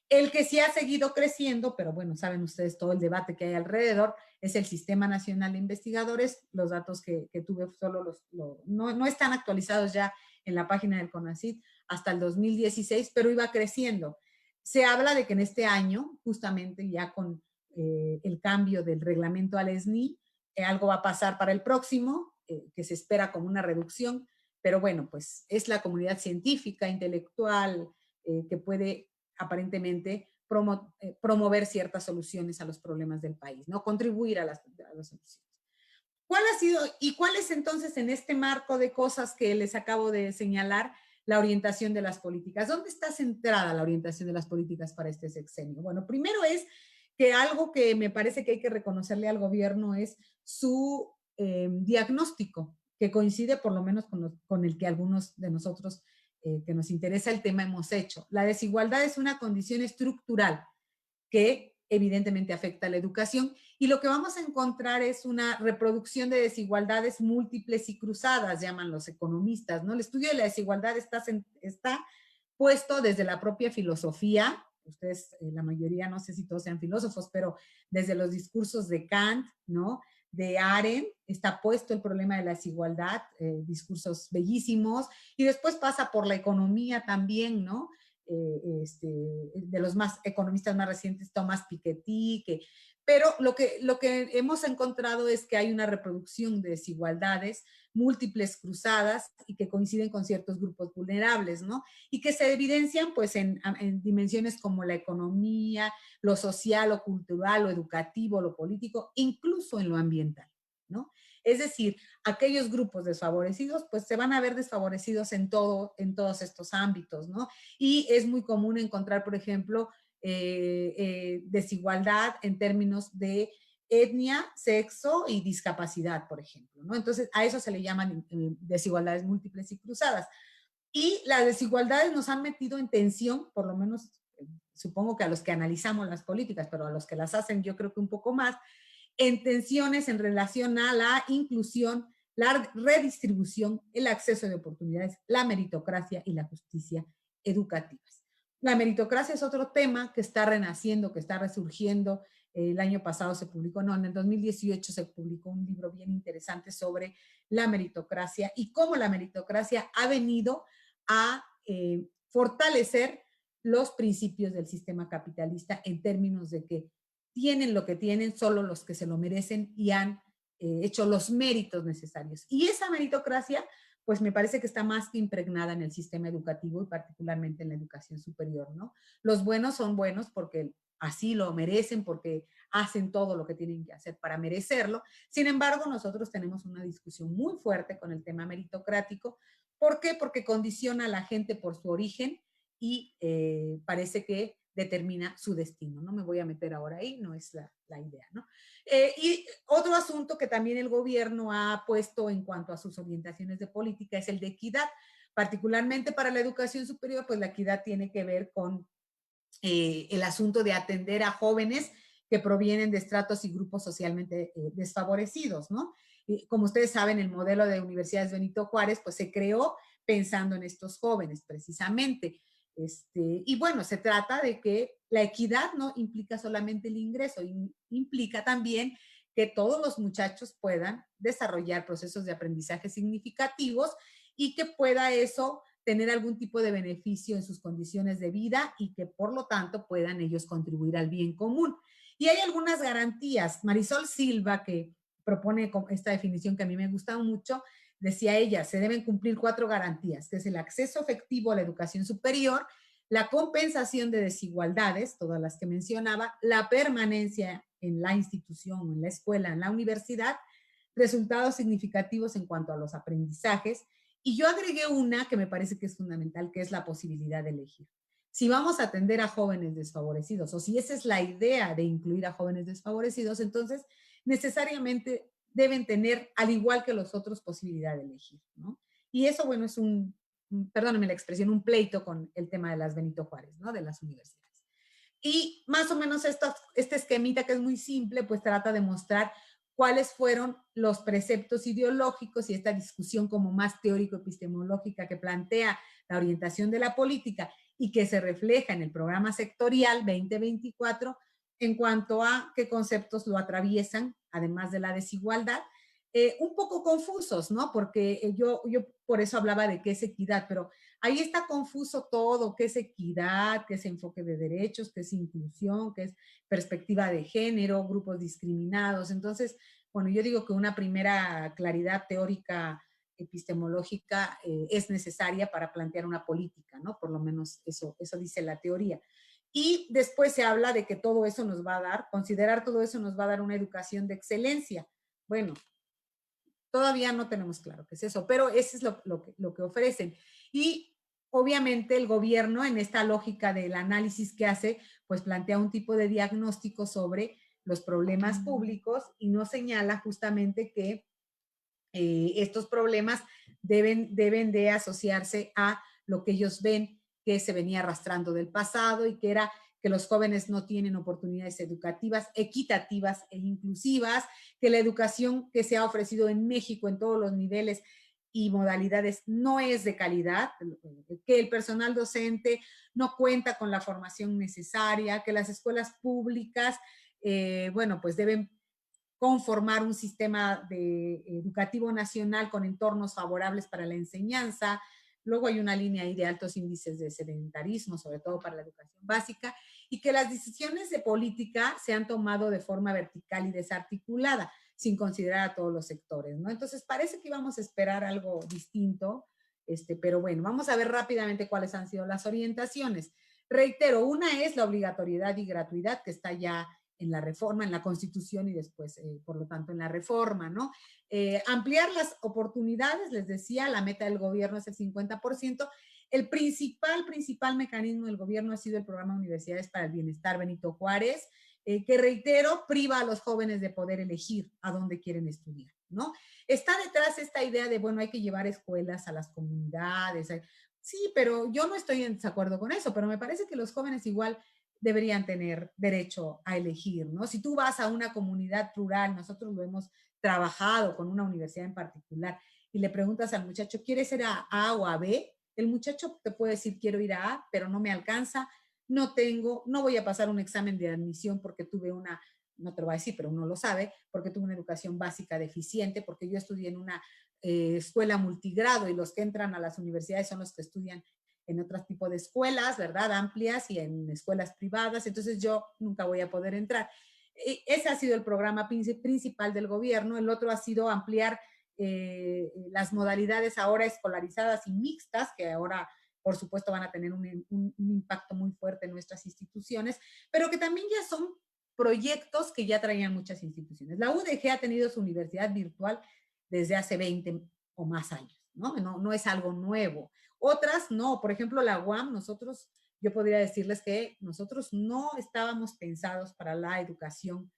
El que sí ha seguido creciendo, pero bueno, saben ustedes todo el debate que hay alrededor, es el Sistema Nacional de Investigadores. Los datos que tuve solo no están actualizados ya en la página del CONACYT hasta el 2016, pero iba creciendo. Se habla de que en este año, justamente ya con el cambio del reglamento al SNI, algo va a pasar para el próximo, que se espera como una reducción, pero bueno, pues es la comunidad científica, intelectual, que puede aparentemente promover ciertas soluciones a los problemas del país, ¿no? Contribuir a las soluciones. ¿Cuál ha sido y cuál es entonces en este marco de cosas que les acabo de señalar la orientación de las políticas? ¿Dónde está centrada la orientación de las políticas para este sexenio? Bueno, primero es que algo que me parece que hay que reconocerle al gobierno es su diagnóstico, que coincide por lo menos con el que algunos de nosotros que nos interesa el tema hemos hecho. La desigualdad es una condición estructural que evidentemente afecta a la educación y lo que vamos a encontrar es una reproducción de desigualdades múltiples y cruzadas, llaman los economistas, ¿no? El estudio de la desigualdad está puesto desde la propia filosofía, ustedes, la mayoría, no sé si todos sean filósofos, pero desde los discursos de Kant, ¿no? De Arendt, está puesto el problema de la desigualdad, discursos bellísimos, y después pasa por la economía también, ¿no? De los más economistas más recientes, Thomas Piketty, pero lo que hemos encontrado es que hay una reproducción de desigualdades múltiples cruzadas y que coinciden con ciertos grupos vulnerables, ¿no? Y que se evidencian pues en dimensiones como la economía, lo social, lo cultural, lo educativo, lo político, incluso en lo ambiental, ¿no? Es decir, aquellos grupos desfavorecidos pues se van a ver desfavorecidos en todos estos ámbitos, ¿no? Y es muy común encontrar, por ejemplo, desigualdad en términos de etnia, sexo y discapacidad, por ejemplo, ¿no? Entonces, a eso se le llaman desigualdades múltiples y cruzadas. Y las desigualdades nos han metido en tensión, por lo menos supongo que a los que analizamos las políticas, pero a los que las hacen yo creo que un poco más, en tensiones en relación a la inclusión, la redistribución, el acceso de oportunidades, la meritocracia y la justicia educativas. La meritocracia es otro tema que está renaciendo, que está resurgiendo. El año pasado se publicó, no, en el 2018 se publicó un libro bien interesante sobre la meritocracia y cómo la meritocracia ha venido a fortalecer los principios del sistema capitalista en términos de que tienen lo que tienen solo los que se lo merecen y han hecho los méritos necesarios. Y esa meritocracia, pues me parece que está más que impregnada en el sistema educativo y particularmente en la educación superior, ¿no? Los buenos son buenos porque así lo merecen, porque hacen todo lo que tienen que hacer para merecerlo. Sin embargo, nosotros tenemos una discusión muy fuerte con el tema meritocrático. ¿Por qué? Porque condiciona a la gente por su origen y parece que determina su destino. No me voy a meter ahora ahí, no es la idea, ¿no? Y otro asunto que también el gobierno ha puesto en cuanto a sus orientaciones de política es el de equidad. Particularmente para la educación superior, pues la equidad tiene que ver con el asunto de atender a jóvenes que provienen de estratos y grupos socialmente desfavorecidos, ¿no? Y como ustedes saben, el modelo de Universidades Benito Juárez, pues se creó pensando en estos jóvenes, precisamente. Y bueno, se trata de que la equidad no implica solamente el ingreso, implica también que todos los muchachos puedan desarrollar procesos de aprendizaje significativos y que pueda eso tener algún tipo de beneficio en sus condiciones de vida y que por lo tanto puedan ellos contribuir al bien común. Y hay algunas garantías. Marisol Silva, que propone esta definición que a mí me gusta mucho, decía ella, se deben cumplir 4 garantías, que es el acceso efectivo a la educación superior, la compensación de desigualdades, todas las que mencionaba, la permanencia en la institución, en la escuela, en la universidad, resultados significativos en cuanto a los aprendizajes. Y yo agregué una que me parece que es fundamental, que es la posibilidad de elegir. Si vamos a atender a jóvenes desfavorecidos o si esa es la idea de incluir a jóvenes desfavorecidos, entonces necesariamente deben tener, al igual que los otros, posibilidad de elegir, ¿no? Y eso, bueno, es perdónenme la expresión, un pleito con el tema de las Benito Juárez, ¿no? De las universidades. Y más o menos este esquemita que es muy simple, pues trata de mostrar cuáles fueron los preceptos ideológicos y esta discusión como más teórico-epistemológica que plantea la orientación de la política y que se refleja en el programa sectorial 2024 en cuanto a qué conceptos lo atraviesan, además de la desigualdad, un poco confusos, ¿no? Porque yo por eso hablaba de qué es equidad, pero ahí está confuso todo, qué es equidad, qué es enfoque de derechos, qué es inclusión, qué es perspectiva de género, grupos discriminados. Entonces, bueno, yo digo que una primera claridad teórica epistemológica es necesaria para plantear una política, ¿no? Por lo menos eso dice la teoría. Y después se habla de que todo eso nos va a dar, considerar todo eso nos va a dar una educación de excelencia. Bueno, todavía no tenemos claro qué es eso, pero eso es lo que ofrecen. Y obviamente el gobierno, en esta lógica del análisis que hace, pues plantea un tipo de diagnóstico sobre los problemas públicos y nos señala justamente que estos problemas deben de asociarse a lo que ellos ven que se venía arrastrando del pasado y que era que los jóvenes no tienen oportunidades educativas equitativas e inclusivas, que la educación que se ha ofrecido en México en todos los niveles y modalidades no es de calidad, que el personal docente no cuenta con la formación necesaria, que las escuelas públicas, bueno, pues deben conformar un sistema educativo nacional con entornos favorables para la enseñanza. Luego hay una línea ahí de altos índices de sedentarismo, sobre todo para la educación básica, y que las decisiones de política se han tomado de forma vertical y desarticulada, sin considerar a todos los sectores, ¿no? Entonces parece que íbamos a esperar algo distinto, pero bueno, vamos a ver rápidamente cuáles han sido las orientaciones. Reitero, una es la obligatoriedad y gratuidad que está ya en la reforma, en la Constitución y después, por lo tanto, en la reforma, ¿no? Ampliar las oportunidades, les decía, la meta del gobierno es el 50%. El principal mecanismo del gobierno ha sido el programa Universidades para el Bienestar Benito Juárez, que reitero, priva a los jóvenes de poder elegir a dónde quieren estudiar, ¿no? Está detrás esta idea de, bueno, hay que llevar escuelas a las comunidades. Sí, pero yo no estoy en desacuerdo con eso, pero me parece que los jóvenes igual deberían tener derecho a elegir, ¿no? Si tú vas a una comunidad rural, nosotros lo hemos trabajado con una universidad en particular, y le preguntas al muchacho, ¿quieres ir a A o a B? El muchacho te puede decir, quiero ir a A, pero no me alcanza, no tengo, no voy a pasar un examen de admisión porque tuve una, no te lo voy a decir, pero uno lo sabe, porque tuve una educación básica deficiente, porque yo estudié en una escuela multigrado y los que entran a las universidades son los que estudian en otro tipo de escuelas, ¿verdad? Amplias y en escuelas privadas, entonces yo nunca voy a poder entrar. Ese ha sido el programa principal del gobierno. El otro ha sido ampliar las modalidades ahora escolarizadas y mixtas, que ahora, por supuesto, van a tener un impacto muy fuerte en nuestras instituciones, pero que también ya son proyectos que ya traían muchas instituciones. La UDG ha tenido su universidad virtual desde hace 20 o más años, ¿no? No es algo nuevo. Otras no, por ejemplo, la UAM, yo podría decirles que nosotros no estábamos pensados para la educación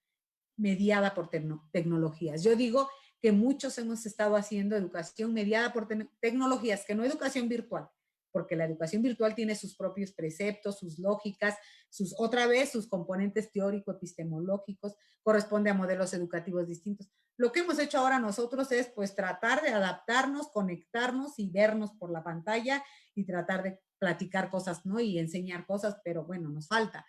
mediada por tecnologías. Yo digo que muchos hemos estado haciendo educación mediada por tecnologías, que no educación virtual, porque la educación virtual tiene sus propios preceptos, sus lógicas, otra vez sus componentes teórico-epistemológicos, corresponde a modelos educativos distintos. Lo que hemos hecho ahora nosotros es pues tratar de adaptarnos, conectarnos y vernos por la pantalla y tratar de platicar cosas, ¿no? Y enseñar cosas, pero bueno, nos falta.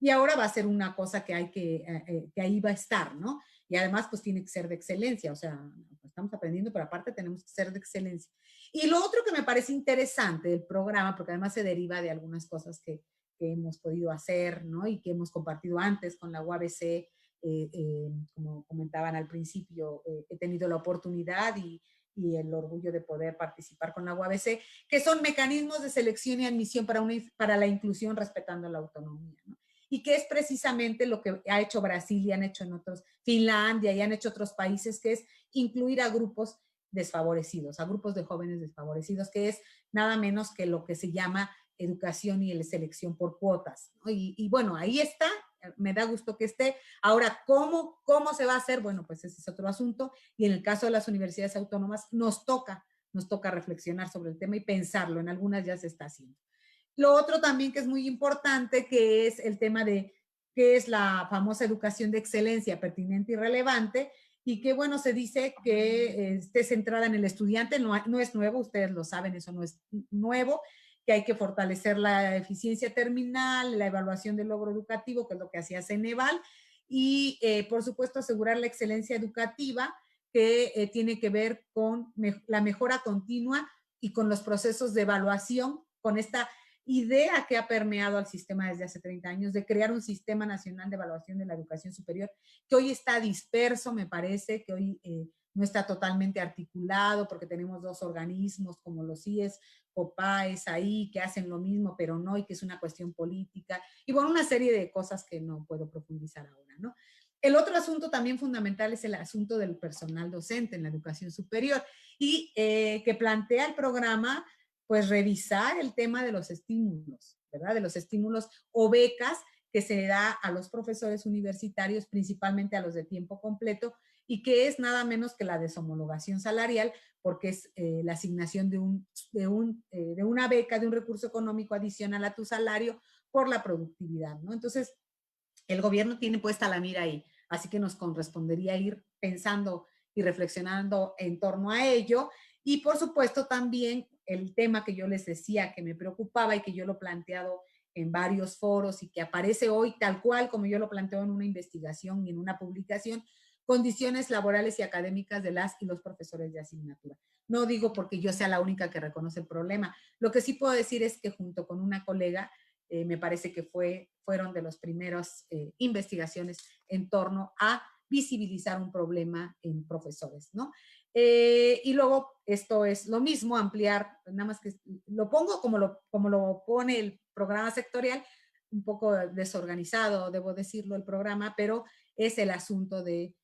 Y ahora va a ser una cosa que ahí va a estar, ¿no? Y además, pues tiene que ser de excelencia, o sea, estamos aprendiendo, pero aparte tenemos que ser de excelencia. Y lo otro que me parece interesante del programa, porque además se deriva de algunas cosas que hemos podido hacer, ¿no? Y que hemos compartido antes con la UABC, como comentaban al principio, he tenido la oportunidad y el orgullo de poder participar con la UABC, que son mecanismos de selección y admisión para la inclusión respetando la autonomía, ¿no? Y que es precisamente lo que ha hecho Brasil y han hecho en otros, Finlandia y han hecho otros países, que es incluir a grupos desfavorecidos, a grupos de jóvenes desfavorecidos, que es nada menos que lo que se llama educación y selección por cuotas, ¿no? Y bueno, ahí está, me da gusto que esté. Ahora, ¿cómo se va a hacer? Bueno, pues ese es otro asunto. Y en el caso de las universidades autónomas, nos toca reflexionar sobre el tema y pensarlo. En algunas ya se está haciendo. Lo otro también que es muy importante, que es el tema de qué es la famosa educación de excelencia pertinente y relevante, y que bueno, se dice que esté centrada en el estudiante, no es nuevo, ustedes lo saben, eso no es nuevo, que hay que fortalecer la eficiencia terminal, la evaluación del logro educativo, que es lo que hacía Ceneval, y por supuesto asegurar la excelencia educativa, que tiene que ver con la mejora continua y con los procesos de evaluación, con esta idea que ha permeado al sistema desde hace 30 años de crear un sistema nacional de evaluación de la educación superior, que hoy está disperso, me parece, que hoy no está totalmente articulado porque tenemos dos organismos como los CIES, COPAES ahí, que hacen lo mismo, pero no, y que es una cuestión política, y bueno, una serie de cosas que no puedo profundizar ahora, ¿no? El otro asunto también fundamental es el asunto del personal docente en la educación superior y que plantea el programa pues revisar el tema de los estímulos, ¿verdad? De los estímulos o becas que se da a los profesores universitarios, principalmente a los de tiempo completo, y que es nada menos que la deshomologación salarial, porque es la asignación de una beca, de un recurso económico adicional a tu salario por la productividad, ¿no? Entonces, el gobierno tiene puesta la mira ahí, así que nos correspondería ir pensando y reflexionando en torno a ello. Y por supuesto también el tema que yo les decía que me preocupaba y que yo lo he planteado en varios foros y que aparece hoy tal cual como yo lo planteo en una investigación y en una publicación, condiciones laborales y académicas de las y los profesores de asignatura. No digo porque yo sea la única que reconoce el problema. Lo que sí puedo decir es que junto con una colega me parece que fueron de las primeras investigaciones en torno a visibilizar un problema en profesores, ¿no? Y luego esto es lo mismo, ampliar, nada más que lo pongo como lo pone el programa sectorial, un poco desorganizado, debo decirlo, el programa, pero es el asunto de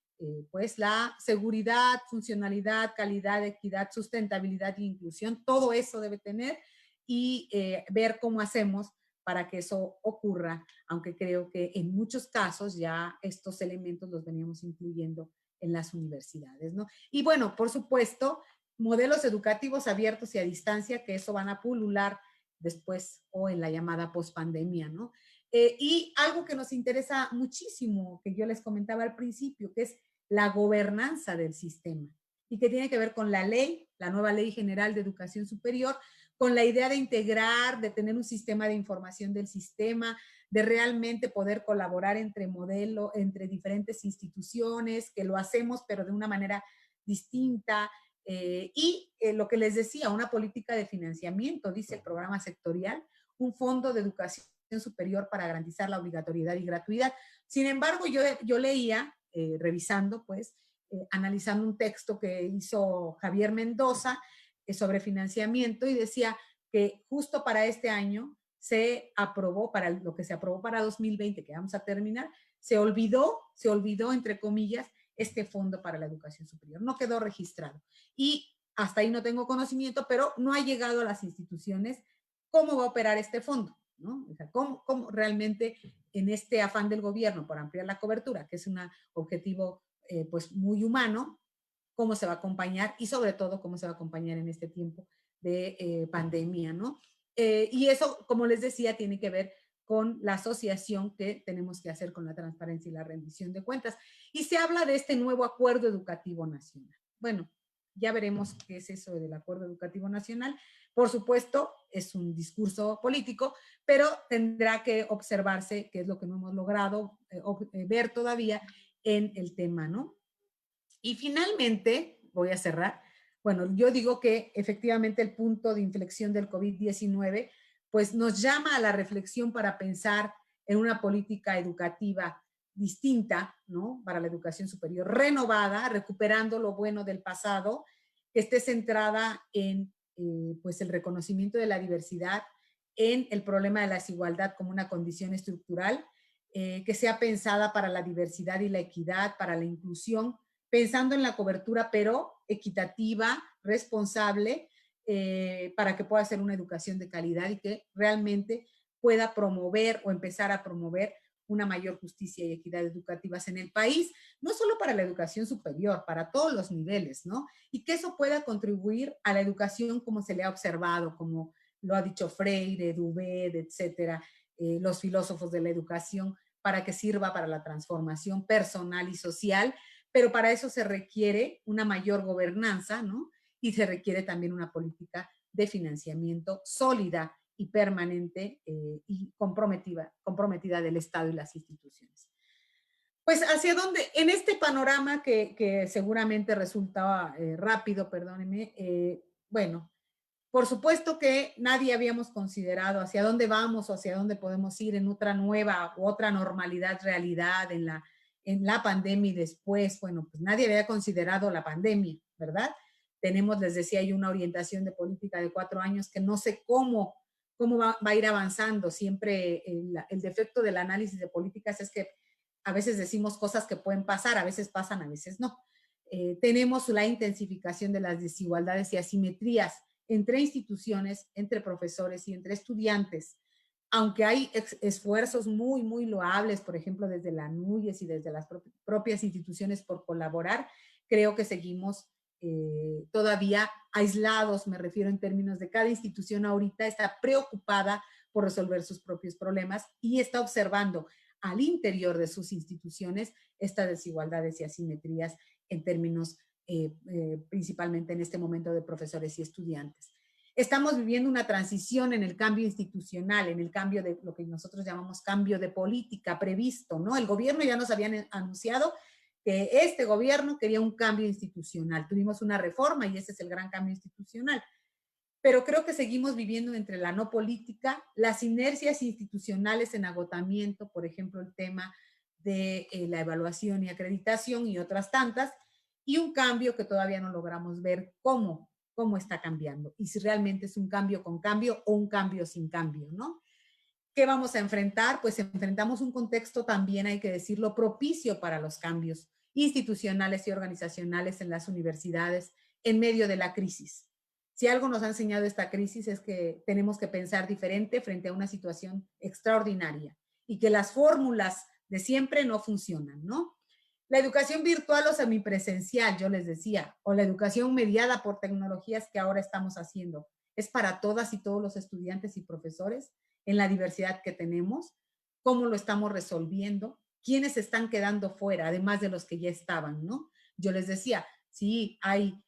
pues la seguridad, funcionalidad, calidad, equidad, sustentabilidad e inclusión, todo eso debe tener y ver cómo hacemos para que eso ocurra, aunque creo que en muchos casos ya estos elementos los veníamos incluyendo en las universidades, ¿no? Y bueno, por supuesto, modelos educativos abiertos y a distancia, que eso van a pulular después o en la llamada pospandemia, ¿no? Y algo que nos interesa muchísimo, que yo les comentaba al principio, que es la gobernanza del sistema y que tiene que ver con la ley, la nueva Ley General de Educación Superior, con la idea de integrar, de tener un sistema de información del sistema, de realmente poder colaborar entre modelos, entre diferentes instituciones, que lo hacemos, pero de una manera distinta. Lo que les decía, una política de financiamiento, dice el programa sectorial, un fondo de educación superior para garantizar la obligatoriedad y gratuidad. Sin embargo, yo leía, revisando, pues, analizando un texto que hizo Javier Mendoza, sobre financiamiento y decía que justo para este año se aprobó, para lo que se aprobó para 2020, que vamos a terminar, se olvidó, entre comillas, este fondo para la educación superior. No quedó registrado. Y hasta ahí no tengo conocimiento, pero no ha llegado a las instituciones cómo va a operar este fondo, ¿no? O sea, cómo realmente en este afán del gobierno por ampliar la cobertura, que es un objetivo pues muy humano, cómo se va a acompañar y sobre todo cómo se va a acompañar en este tiempo de pandemia, ¿no? Y eso, como les decía, tiene que ver con la asociación que tenemos que hacer con la transparencia y la rendición de cuentas. Y se habla de este nuevo acuerdo educativo nacional. Bueno, ya veremos qué es eso del acuerdo educativo nacional. Por supuesto, es un discurso político, pero tendrá que observarse qué es lo que no hemos logrado ver todavía en el tema, ¿no? Y finalmente, voy a cerrar, bueno, yo digo que efectivamente el punto de inflexión del COVID-19 pues nos llama a la reflexión para pensar en una política educativa distinta, ¿no? Para la educación superior, renovada, recuperando lo bueno del pasado, que esté centrada en pues el reconocimiento de la diversidad, en el problema de la desigualdad como una condición estructural, que sea pensada para la diversidad y la equidad, para la inclusión, pensando en la cobertura, pero equitativa, responsable, para que pueda ser una educación de calidad y que realmente pueda promover o empezar a promover una mayor justicia y equidad educativas en el país, no solo para la educación superior, para todos los niveles, ¿no? Y que eso pueda contribuir a la educación como se le ha observado, como lo ha dicho Freire, Dubé, etcétera, los filósofos de la educación, para que sirva para la transformación personal y social, pero para eso se requiere una mayor gobernanza, ¿no? Y se requiere también una política de financiamiento sólida y permanente y comprometida del Estado y las instituciones. Pues hacia dónde, en este panorama que seguramente resultaba rápido, perdónenme, bueno, por supuesto que nadie habíamos considerado hacia dónde vamos o hacia dónde podemos ir en otra nueva u otra normalidad, realidad en la pandemia y después, bueno, pues nadie había considerado la pandemia, ¿verdad? Tenemos, les decía, hay una orientación de política de 4 años que no sé cómo va a ir avanzando. Siempre el defecto del análisis de políticas es que a veces decimos cosas que pueden pasar, a veces pasan, a veces no. Tenemos la intensificación de las desigualdades y asimetrías entre instituciones, entre profesores y entre estudiantes. aunque hay esfuerzos muy, muy loables, por ejemplo, desde la NUYES y desde las propias instituciones por colaborar, creo que seguimos todavía aislados, me refiero en términos de cada institución ahorita está preocupada por resolver sus propios problemas y está observando al interior de sus instituciones estas desigualdades y asimetrías en términos principalmente en este momento de profesores y estudiantes. Estamos viviendo una transición en el cambio institucional, en el cambio de lo que nosotros llamamos cambio de política previsto, ¿no? El gobierno ya nos habían anunciado que este gobierno quería un cambio institucional. Tuvimos una reforma y ese es el gran cambio institucional. Pero creo que seguimos viviendo entre la no política, las inercias institucionales en agotamiento, por ejemplo, el tema de la evaluación y acreditación y otras tantas, y un cambio que todavía no logramos ver cómo está cambiando y si realmente es un cambio con cambio o un cambio sin cambio, ¿no? ¿Qué vamos a enfrentar? Pues enfrentamos un contexto también, hay que decirlo, propicio para los cambios institucionales y organizacionales en las universidades en medio de la crisis. Si algo nos ha enseñado esta crisis es que tenemos que pensar diferente frente a una situación extraordinaria y que las fórmulas de siempre no funcionan, ¿no? La educación virtual o semipresencial, yo les decía, o la educación mediada por tecnologías que ahora estamos haciendo, es para todas y todos los estudiantes y profesores en la diversidad que tenemos, cómo lo estamos resolviendo, quiénes están quedando fuera, además de los que ya estaban, ¿no? Yo les decía, sí hay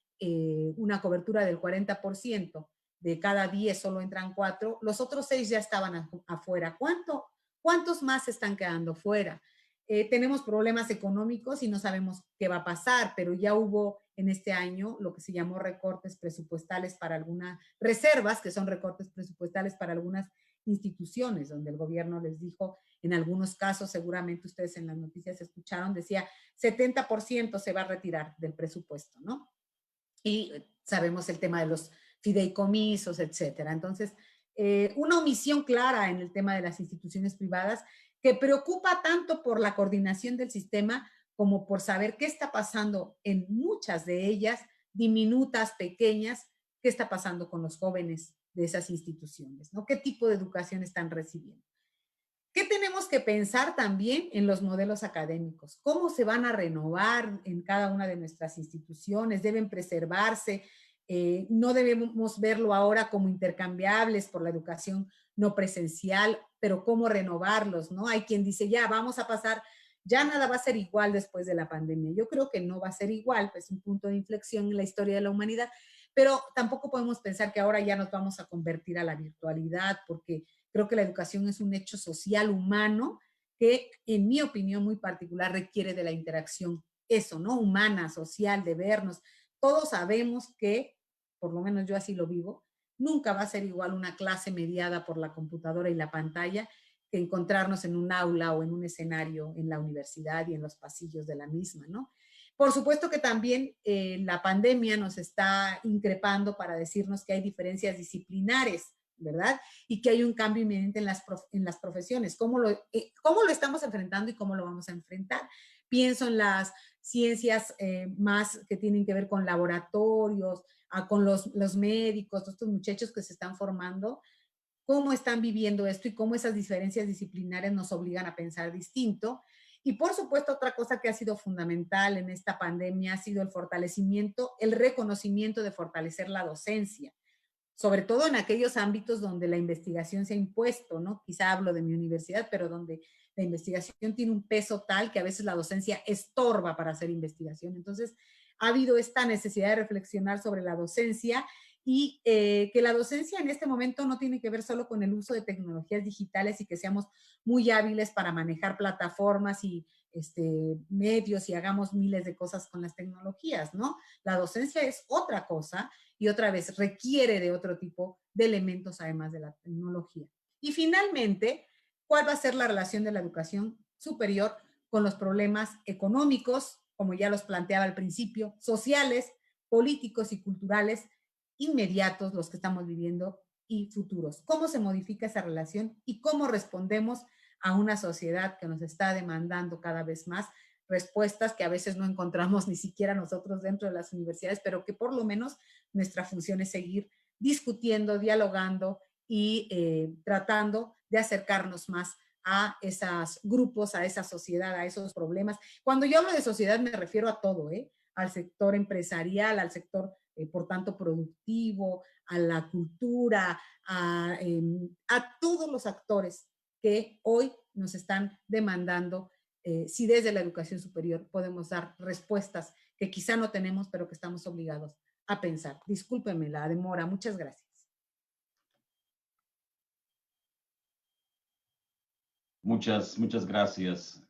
una cobertura del 40%, de cada 10 solo entran 4, los otros 6 ya estaban afuera. ¿Cuántos más están quedando fuera? Tenemos problemas económicos y no sabemos qué va a pasar, pero ya hubo en este año lo que se llamó recortes presupuestales para algunas reservas, que son recortes presupuestales para algunas instituciones, donde el gobierno les dijo, en algunos casos, seguramente ustedes en las noticias escucharon, decía 70% se va a retirar del presupuesto, ¿no? Y sabemos el tema de los fideicomisos, etcétera. Entonces, una omisión clara en el tema de las instituciones privadas que preocupa tanto por la coordinación del sistema como por saber qué está pasando en muchas de ellas, diminutas, pequeñas, qué está pasando con los jóvenes de esas instituciones, ¿no? ¿Qué tipo de educación están recibiendo? ¿Qué tenemos que pensar también en los modelos académicos? ¿Cómo se van a renovar en cada una de nuestras instituciones? ¿Deben preservarse? No debemos verlo ahora como intercambiables por la educación no presencial, pero cómo renovarlos, ¿no? Hay quien dice, ya vamos a pasar, ya nada va a ser igual después de la pandemia. Yo creo que no va a ser igual, pues un punto de inflexión en la historia de la humanidad, pero tampoco podemos pensar que ahora ya nos vamos a convertir a la virtualidad, porque creo que la educación es un hecho social humano que, en mi opinión muy particular, requiere de la interacción, eso, ¿no? Humana, social, de vernos. Todos sabemos que, por lo menos yo así lo vivo, nunca va a ser igual una clase mediada por la computadora y la pantalla que encontrarnos en un aula o en un escenario en la universidad y en los pasillos de la misma, ¿no? Por supuesto que también la pandemia nos está increpando para decirnos que hay diferencias disciplinares, ¿verdad? Y que hay un cambio inminente en las profesiones. ¿Cómo lo estamos enfrentando y cómo lo vamos a enfrentar? Pienso en las ciencias más que tienen que ver con laboratorios, con los médicos, estos muchachos que se están formando, cómo están viviendo esto y cómo esas diferencias disciplinares nos obligan a pensar distinto. Y por supuesto, otra cosa que ha sido fundamental en esta pandemia ha sido el fortalecimiento, el reconocimiento de fortalecer la docencia, sobre todo en aquellos ámbitos donde la investigación se ha impuesto, ¿no? Quizá hablo de mi universidad, pero donde la investigación tiene un peso tal que a veces la docencia estorba para hacer investigación. Entonces, ha habido esta necesidad de reflexionar sobre la docencia y que la docencia en este momento no tiene que ver solo con el uso de tecnologías digitales y que seamos muy hábiles para manejar plataformas y medios y hagamos miles de cosas con las tecnologías, ¿no? La docencia es otra cosa y otra vez requiere de otro tipo de elementos además de la tecnología. Y finalmente, ¿cuál va a ser la relación de la educación superior con los problemas económicos, como ya los planteaba al principio, sociales, políticos y culturales inmediatos, los que estamos viviendo, y futuros? ¿Cómo se modifica esa relación y cómo respondemos a una sociedad que nos está demandando cada vez más respuestas que a veces no encontramos ni siquiera nosotros dentro de las universidades, pero que por lo menos nuestra función es seguir discutiendo, dialogando y tratando de acercarnos más a esos grupos, a esa sociedad, a esos problemas. Cuando yo hablo de sociedad me refiero a todo, ¿eh? Al sector empresarial, al sector, por tanto, productivo, a la cultura, a todos los actores que hoy nos están demandando si desde la educación superior podemos dar respuestas que quizá no tenemos, pero que estamos obligados a pensar. Discúlpeme la demora. Muchas gracias. Muchas gracias.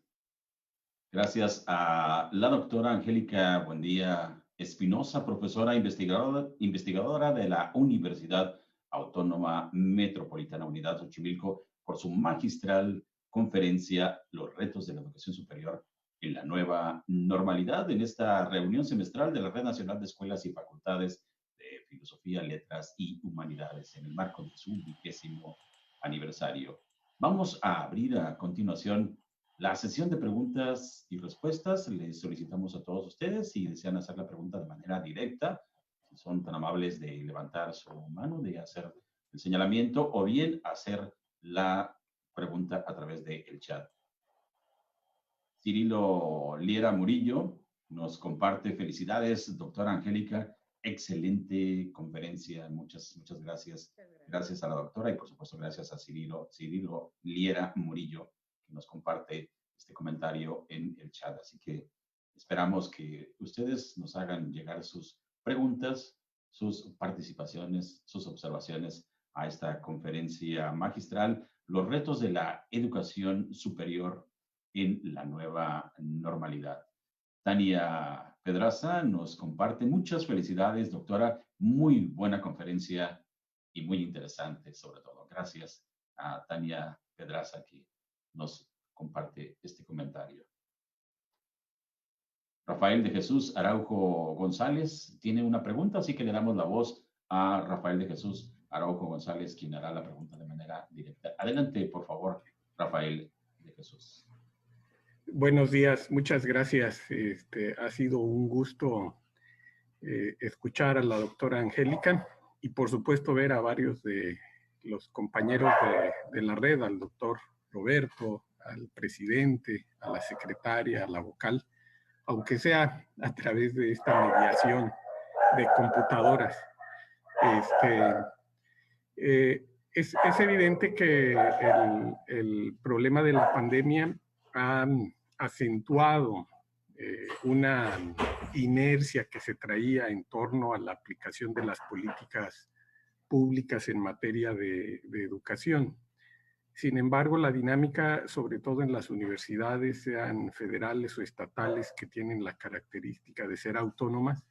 Gracias a la doctora Angélica Buendía Espinosa, profesora investigadora de la Universidad Autónoma Metropolitana Unidad Xochimilco, por su magistral conferencia Los retos de la educación superior en la nueva normalidad, en esta reunión semestral de la Red Nacional de Escuelas y Facultades de Filosofía, Letras y Humanidades en el marco de su 20º aniversario. Vamos a abrir a continuación la sesión de preguntas y respuestas. Les solicitamos a todos ustedes, si desean hacer la pregunta de manera directa, si son tan amables de levantar su mano, de hacer el señalamiento o bien hacer la pregunta a través del chat. Cirilo Liera Murillo nos comparte: felicidades, doctora Angélica, excelente conferencia. Muchas gracias. Gracias a la doctora y por supuesto gracias a Cirilo Liera Murillo, que nos comparte este comentario en el chat. Así que esperamos que ustedes nos hagan llegar sus preguntas, sus participaciones, sus observaciones a esta conferencia magistral, Los retos de la educación superior en la nueva normalidad. Tania Pedraza nos comparte: muchas felicidades, doctora, muy buena conferencia y muy interesante sobre todo. Gracias a Tania Pedraza que nos comparte este comentario. Rafael de Jesús Araujo González tiene una pregunta, así que le damos la voz a Rafael de Jesús Araujo González, quien hará la pregunta de manera directa. Adelante, por favor, Rafael de Jesús. Buenos días, muchas gracias. Ha sido un gusto escuchar a la doctora Angélica y por supuesto ver a varios de los compañeros de la red, al doctor Roberto, al presidente, a la secretaria, a la vocal, aunque sea a través de esta mediación de computadoras. Es evidente que el problema de la pandemia ha acentuado una inercia que se traía en torno a la aplicación de las políticas públicas en materia de educación. Sin embargo, la dinámica, sobre todo en las universidades, sean federales o estatales, que tienen la característica de ser autónomas,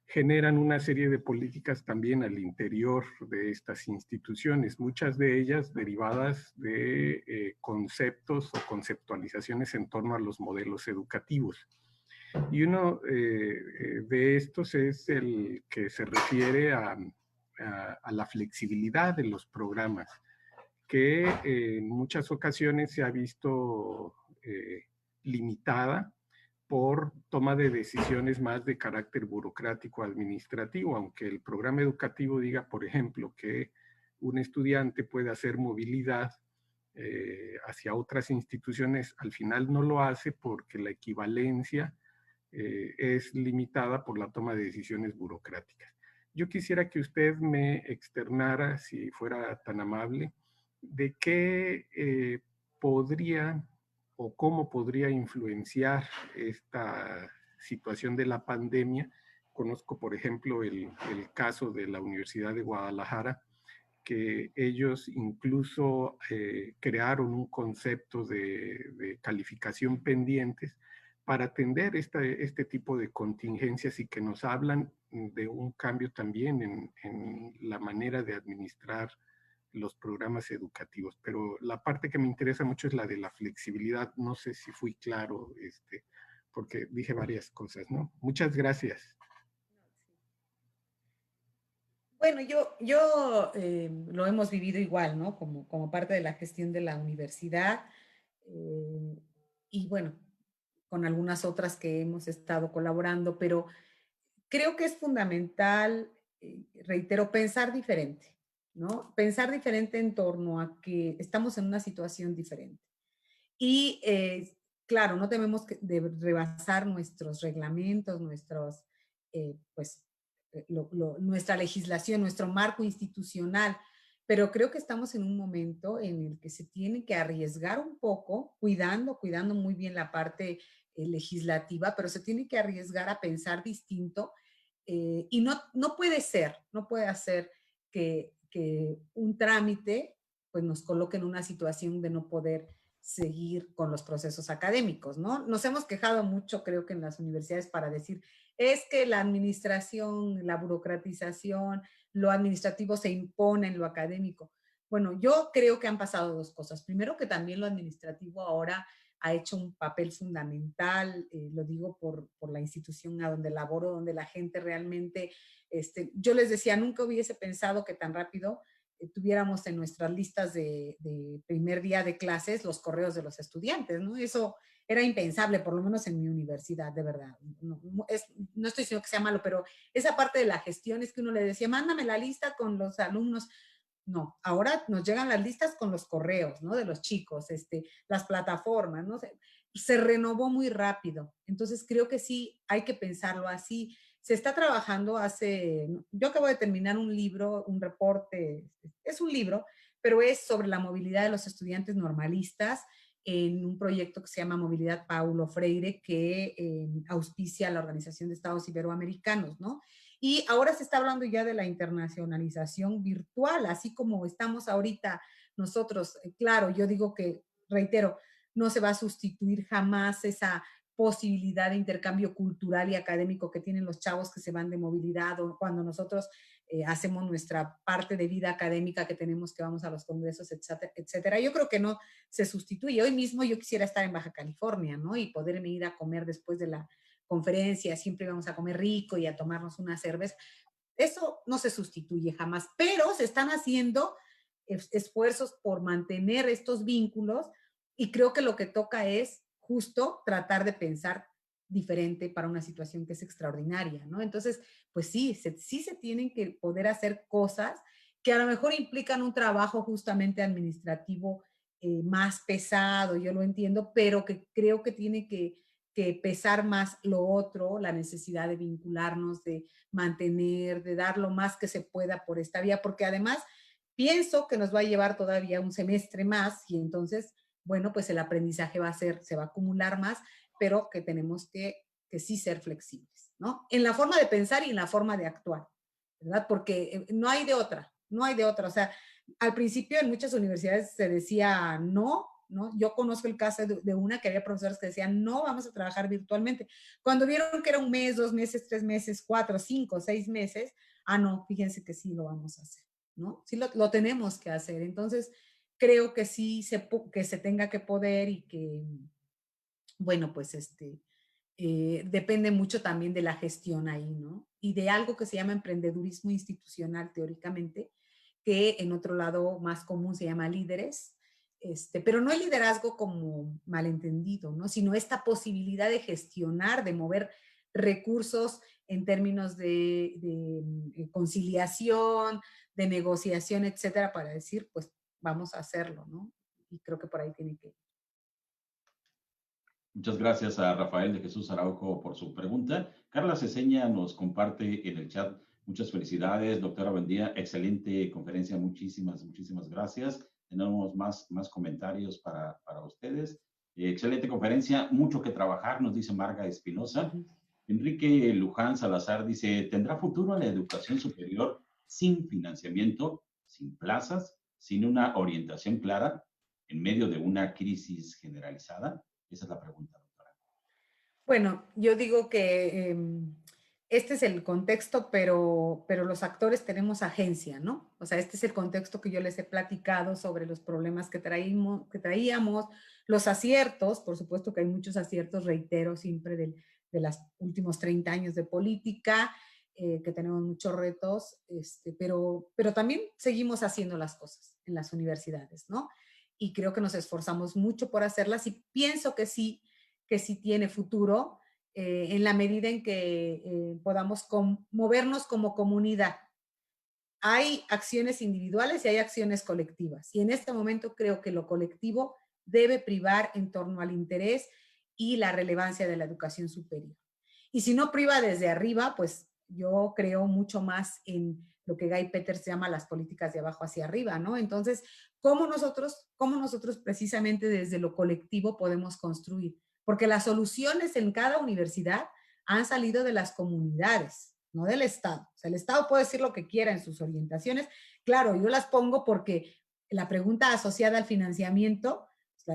generan una serie de políticas también al interior de estas instituciones, muchas de ellas derivadas de conceptos o conceptualizaciones en torno a los modelos educativos. Y uno de estos es el que se refiere a la flexibilidad de los programas, que en muchas ocasiones se ha visto limitada por toma de decisiones más de carácter burocrático administrativo, aunque el programa educativo diga, por ejemplo, que un estudiante puede hacer movilidad hacia otras instituciones, al final no lo hace porque la equivalencia es limitada por la toma de decisiones burocráticas. Yo quisiera que usted me externara, si fuera tan amable, de qué podría o cómo podría influenciar esta situación de la pandemia. Conozco, por ejemplo, el caso de la Universidad de Guadalajara, que ellos incluso crearon un concepto de calificación pendientes para atender este tipo de contingencias y que nos hablan de un cambio también en la manera de administrar los programas educativos. Pero la parte que me interesa mucho es la de la flexibilidad. No sé si fui claro, porque dije varias cosas, ¿no? Muchas gracias. Bueno, lo hemos vivido igual, ¿no? Como parte de la gestión de la universidad. Y bueno, con algunas otras que hemos estado colaborando, pero creo que es fundamental, reitero, pensar diferente. ¿no? Pensar diferente en torno a que estamos en una situación diferente. Y claro, no tenemos que rebasar nuestros reglamentos, pues, nuestra legislación, nuestro marco institucional, pero creo que estamos en un momento en el que se tiene que arriesgar un poco, cuidando muy bien la parte legislativa, pero se tiene que arriesgar a pensar distinto y no puede ser, no puede hacer que un trámite pues nos coloque en una situación de no poder seguir con los procesos académicos, ¿no? Nos hemos quejado mucho, creo que en las universidades, para decir, es que la administración, la burocratización, lo administrativo se impone en lo académico. Bueno, yo creo que han pasado dos cosas. Primero, que también lo administrativo ahora ha hecho un papel fundamental, lo digo por la institución a donde laboro, donde la gente realmente, yo les decía, nunca hubiese pensado que tan rápido tuviéramos en nuestras listas de primer día de clases los correos de los estudiantes, ¿no? Eso era impensable, por lo menos en mi universidad, de verdad. No estoy diciendo que sea malo, pero esa parte de la gestión es que uno le decía, mándame la lista con los alumnos. No, ahora nos llegan las listas con los correos, ¿no? De los chicos, las plataformas, ¿no? Se renovó muy rápido. Entonces creo que sí hay que pensarlo así. Se está trabajando yo acabo de terminar un libro, un reporte, es un libro, pero es sobre la movilidad de los estudiantes normalistas en un proyecto que se llama Movilidad Paulo Freire, que auspicia la Organización de Estados Iberoamericanos, ¿no? Y ahora se está hablando ya de la internacionalización virtual, así como estamos ahorita nosotros. Claro, yo digo que, reitero, no se va a sustituir jamás esa posibilidad de intercambio cultural y académico que tienen los chavos que se van de movilidad o cuando nosotros hacemos nuestra parte de vida académica que tenemos, que vamos a los congresos, etcétera, etcétera. Yo creo que no se sustituye. Hoy mismo yo quisiera estar en Baja California, ¿no? Y poderme ir a comer después de la conferencia, siempre íbamos a comer rico y a tomarnos una cerveza. Eso no se sustituye jamás, pero se están haciendo esfuerzos por mantener estos vínculos y creo que lo que toca es justo tratar de pensar diferente para una situación que es extraordinaria, ¿no? Entonces, pues sí se tienen que poder hacer cosas que a lo mejor implican un trabajo justamente administrativo más pesado, yo lo entiendo, pero que creo que tiene que pesar más lo otro, la necesidad de vincularnos, de mantener, de dar lo más que se pueda por esta vía, porque además pienso que nos va a llevar todavía un semestre más y entonces, bueno, pues el aprendizaje se va a acumular más, pero que tenemos que sí ser flexibles, ¿no? En la forma de pensar y en la forma de actuar, ¿verdad? Porque no hay de otra, no hay de otra. O sea, al principio en muchas universidades se decía no, ¿no? Yo conozco el caso de una que había profesores que decían, no, vamos a trabajar virtualmente. Cuando vieron que era un mes, 2 meses, 3 meses, 4, 5, 6 meses, no, fíjense que sí lo vamos a hacer, ¿no? Sí lo tenemos que hacer. Entonces, creo que sí que se tenga que poder y que, bueno, pues depende mucho también de la gestión ahí, ¿no? Y de algo que se llama emprendedurismo institucional teóricamente, que en otro lado más común se llama líderes, pero no el liderazgo como malentendido, ¿no? Sino esta posibilidad de gestionar, de mover recursos en términos de conciliación, de negociación, etcétera, para decir, pues vamos a hacerlo, ¿no? Y creo que por ahí tiene que. Muchas gracias a Rafael de Jesús Araujo por su pregunta. Carla Ceseña nos comparte en el chat. Muchas felicidades, doctora. Buen día. Excelente conferencia. Muchísimas gracias. Tenemos más comentarios para ustedes. Excelente conferencia. Mucho que trabajar, nos dice Marga Espinosa. Enrique Luján Salazar dice, ¿tendrá futuro la educación superior sin financiamiento, sin plazas, sin una orientación clara, en medio de una crisis generalizada? Esa es la pregunta, doctora. Bueno, yo digo que este es el contexto, pero los actores tenemos agencia, ¿no? O sea, este es el contexto que yo les he platicado sobre los problemas que traíamos, los aciertos, por supuesto que hay muchos aciertos, reitero siempre de los últimos 30 años de política, que tenemos muchos retos, pero también seguimos haciendo las cosas en las universidades, ¿no? Y creo que nos esforzamos mucho por hacerlas y pienso que sí tiene futuro en la medida en que podamos movernos como comunidad. hay acciones individuales y hay acciones colectivas. Y en este momento creo que lo colectivo debe privar en torno al interés y la relevancia de la educación superior. Y si no priva desde arriba, pues yo creo mucho más en lo que Guy Peters llama las políticas de abajo hacia arriba, ¿no? Entonces, cómo nosotros precisamente desde lo colectivo podemos construir? Porque las soluciones en cada universidad han salido de las comunidades, no del Estado. O sea, el Estado puede decir lo que quiera en sus orientaciones. Claro, yo las pongo porque la pregunta asociada al financiamiento,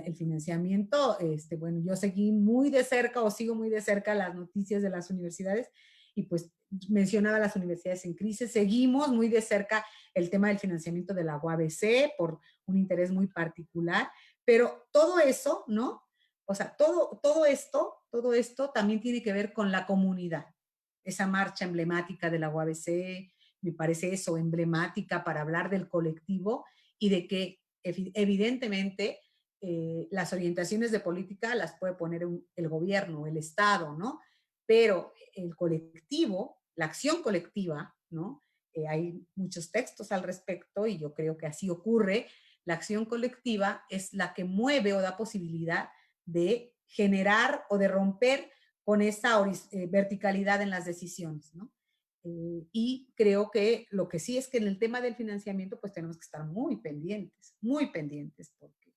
el financiamiento, bueno, yo seguí muy de cerca o sigo muy de cerca las noticias de las universidades y pues mencionaba las universidades en crisis. Seguimos muy de cerca el tema del financiamiento de la UABC por un interés muy particular, pero todo eso, ¿no? O sea, todo esto también tiene que ver con la comunidad. Esa marcha emblemática de la UABC, me parece eso, emblemática para hablar del colectivo y de que evidentemente las orientaciones de política las puede poner el gobierno, el Estado, ¿no? Pero el colectivo, la acción colectiva, ¿no? Hay muchos textos al respecto y yo creo que así ocurre. La acción colectiva es la que mueve o da posibilidad de generar o de romper con esa verticalidad en las decisiones, ¿no? Y creo que lo que sí es que en el tema del financiamiento pues tenemos que estar muy pendientes, porque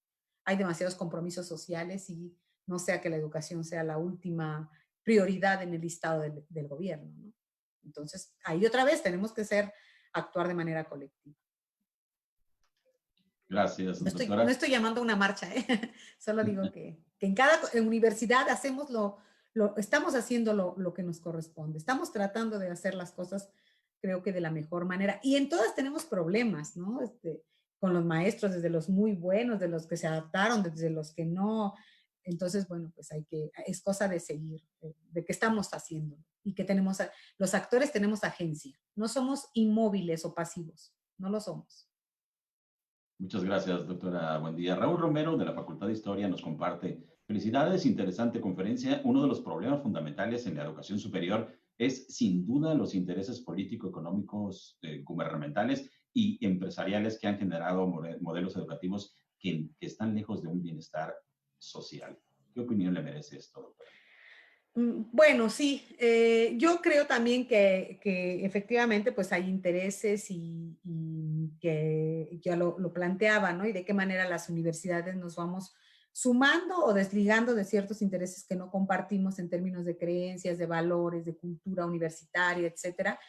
hay demasiados compromisos sociales y no sea que la educación sea la última prioridad en el listado del gobierno, ¿no? Entonces, ahí otra vez tenemos que actuar de manera colectiva. Gracias, No doctora. estoy llamando a una marcha, ¿eh? Solo digo que en cada universidad hacemos estamos haciendo lo que nos corresponde. Estamos tratando de hacer las cosas, creo que de la mejor manera. Y en todas tenemos problemas, ¿no? Con los maestros, desde los muy buenos, de los que se adaptaron, desde los que no. Entonces, bueno, pues es cosa de seguir, de qué estamos haciendo y que los actores tenemos agencia. No somos inmóviles o pasivos, no lo somos. Muchas gracias, doctora. Buen día. Raúl Romero, de la Facultad de Historia, nos comparte. Felicidades, interesante conferencia. Uno de los problemas fundamentales en la educación superior es, sin duda, los intereses político-económicos, gubernamentales y empresariales que han generado modelos educativos que están lejos de un bienestar social. ¿Qué opinión le merece esto, doctora? Bueno, sí, yo creo también que efectivamente pues hay intereses y que ya lo planteaba, ¿no? Y de qué manera las universidades nos vamos sumando o desligando de ciertos intereses que no compartimos en términos de creencias, de valores, de cultura universitaria, etcétera.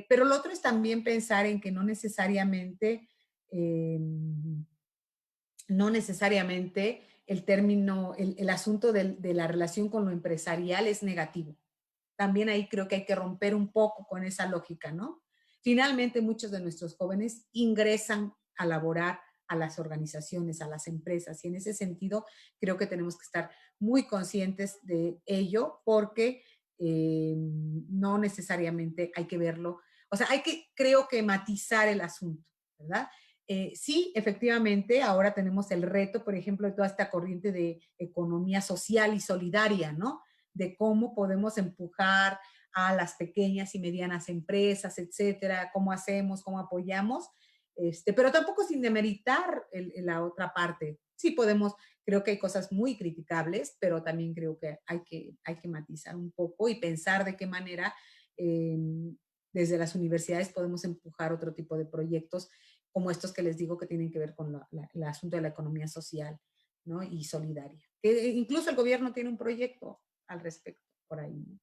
Pero lo otro es también pensar en que eh, no necesariamente el término, el asunto de la relación con lo empresarial es negativo. También ahí creo que hay que romper un poco con esa lógica, ¿no? Finalmente, muchos de nuestros jóvenes ingresan a laborar a las organizaciones, a las empresas, y en ese sentido creo que tenemos que estar muy conscientes de ello porque no necesariamente hay que verlo, o sea, creo que matizar el asunto, ¿verdad? Sí, efectivamente, ahora tenemos el reto, por ejemplo, de toda esta corriente de economía social y solidaria, ¿no? De cómo podemos empujar a las pequeñas y medianas empresas, etcétera, cómo hacemos, cómo apoyamos, pero tampoco sin demeritar la otra parte. Sí podemos, creo que hay cosas muy criticables, pero también creo que hay que matizar un poco y pensar de qué manera desde las universidades podemos empujar otro tipo de proyectos como estos que les digo que tienen que ver con el asunto de la economía social, ¿no? Y solidaria. Que incluso el gobierno tiene un proyecto al respecto por ahí, ¿no?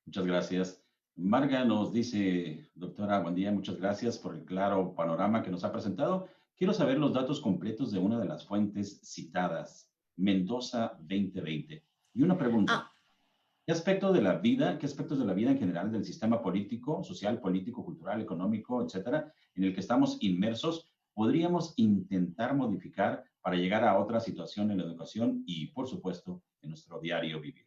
Muchas gracias. Marga nos dice, doctora, buen día, muchas gracias por el claro panorama que nos ha presentado. Quiero saber los datos completos de una de las fuentes citadas, Mendoza 2020. Y una pregunta, ¿qué aspectos de la vida en general del sistema político, social, político, cultural, económico, etcétera, en el que estamos inmersos, podríamos intentar modificar para llegar a otra situación en la educación y, por supuesto, en nuestro diario vivir?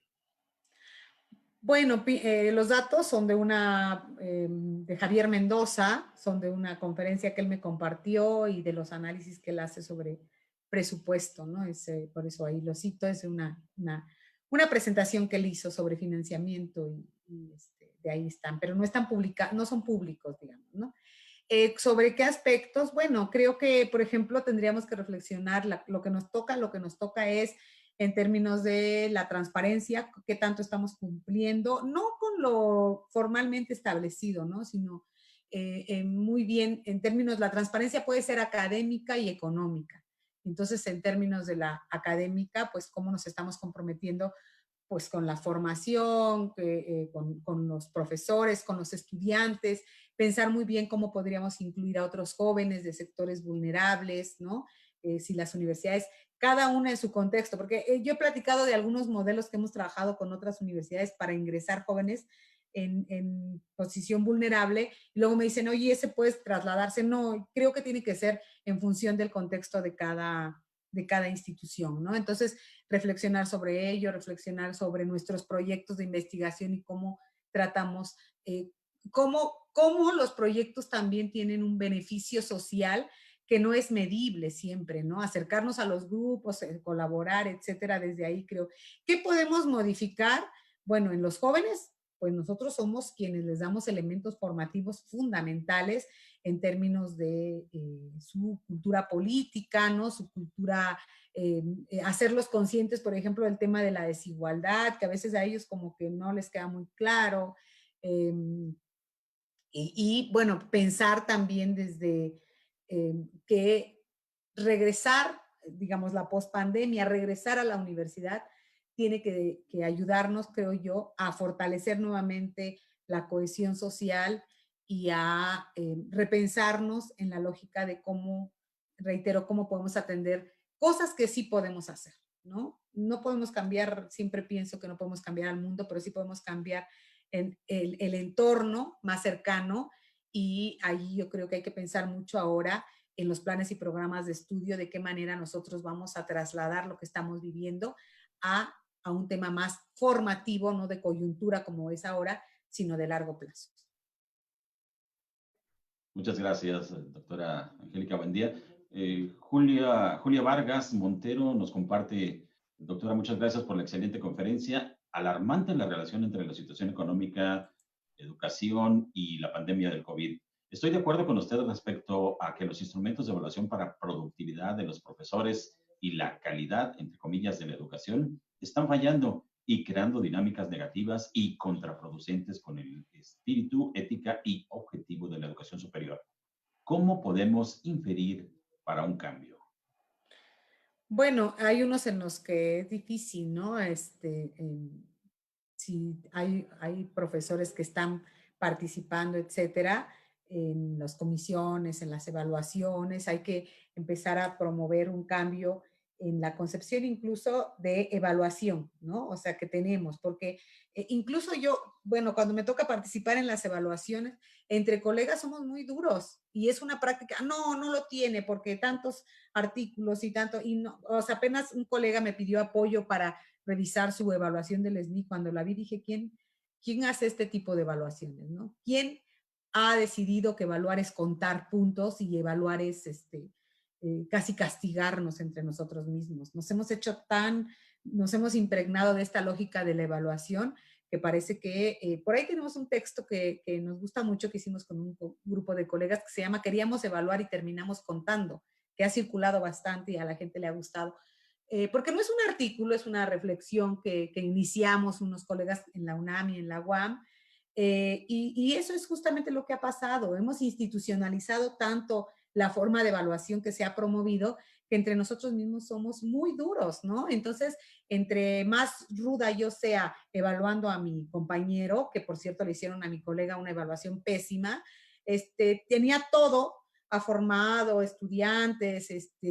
Bueno, los datos son de Javier Mendoza, son de una conferencia que él me compartió y de los análisis que él hace sobre presupuesto, ¿no? Por eso ahí lo cito, es una presentación que él hizo sobre financiamiento y de ahí están, pero no están publicados, no son públicos, digamos, ¿no? ¿Sobre qué aspectos? Bueno, creo que, por ejemplo, tendríamos que reflexionar lo que nos toca es en términos de la transparencia, qué tanto estamos cumpliendo, no con lo formalmente establecido, ¿no? Sino muy bien, en términos, la transparencia puede ser académica y económica. Entonces, en términos de la académica, pues cómo nos estamos comprometiendo pues con la formación, con los profesores, con los estudiantes, pensar muy bien cómo podríamos incluir a otros jóvenes de sectores vulnerables, ¿no? Si las universidades, cada una en su contexto, porque yo he platicado de algunos modelos que hemos trabajado con otras universidades para ingresar jóvenes en posición vulnerable, y luego me dicen, oye, ese puede trasladarse. No, creo que tiene que ser en función del contexto de cada institución, ¿no? Entonces, reflexionar sobre ello, reflexionar sobre nuestros proyectos de investigación y cómo tratamos, cómo los proyectos también tienen un beneficio social que no es medible siempre, ¿no? Acercarnos a los grupos, colaborar, etcétera, desde ahí creo. ¿Qué podemos modificar? Bueno, en los jóvenes, pues nosotros somos quienes les damos elementos formativos fundamentales en términos de su cultura política, ¿no? Su cultura, hacerlos conscientes, por ejemplo, del tema de la desigualdad, que a veces a ellos como que no les queda muy claro. Eh, bueno, pensar también desde que regresar, digamos, la pospandemia, regresar a la universidad, tiene que ayudarnos, creo yo, a fortalecer nuevamente la cohesión social y a repensarnos en la lógica de cómo, reitero, cómo podemos atender cosas que sí podemos hacer, ¿no? No podemos cambiar, siempre pienso que no podemos cambiar al mundo, pero sí podemos cambiar en el entorno más cercano, y ahí yo creo que hay que pensar mucho ahora en los planes y programas de estudio de qué manera nosotros vamos a trasladar lo que estamos viviendo a un tema más formativo, no de coyuntura como es ahora, sino de largo plazo. Muchas gracias, doctora Angélica. Buen día. Julia Vargas Montero nos comparte, doctora, muchas gracias por la excelente conferencia. Alarmante la relación entre la situación económica, educación y la pandemia del COVID. Estoy de acuerdo con usted respecto a que los instrumentos de evaluación para productividad de los profesores y la calidad, entre comillas, de la educación están fallando y creando dinámicas negativas y contraproducentes con el espíritu, ética y objetivo de la educación superior. ¿Cómo podemos inferir para un cambio? Bueno, hay unos en los que es difícil, ¿no? Si hay profesores que están participando, etcétera, en las comisiones, en las evaluaciones, hay que empezar a promover un cambio en la concepción incluso de evaluación, ¿no? O sea, que tenemos, porque incluso yo, bueno, cuando me toca participar en las evaluaciones, entre colegas somos muy duros y es una práctica, no, no lo tiene porque tantos artículos y tanto, y no, o sea, apenas un colega me pidió apoyo para revisar su evaluación del SNI. Cuando la vi dije, ¿quién hace este tipo de evaluaciones? ¿No? ¿Quién ha decidido que evaluar es contar puntos y evaluar es casi castigarnos entre nosotros mismos? Nos hemos impregnado de esta lógica de la evaluación que parece que por ahí tenemos un texto que nos gusta mucho, que hicimos con un grupo de colegas, que se llama Queríamos evaluar y terminamos contando, que ha circulado bastante y a la gente le ha gustado. Porque no es un artículo, es una reflexión que iniciamos unos colegas en la UNAM y en la UAM, y eso es justamente lo que ha pasado. Hemos institucionalizado tanto la forma de evaluación que se ha promovido, que entre nosotros mismos somos muy duros, ¿no? Entonces, entre más ruda yo sea evaluando a mi compañero, que por cierto le hicieron a mi colega una evaluación pésima, tenía todo, ha formado estudiantes,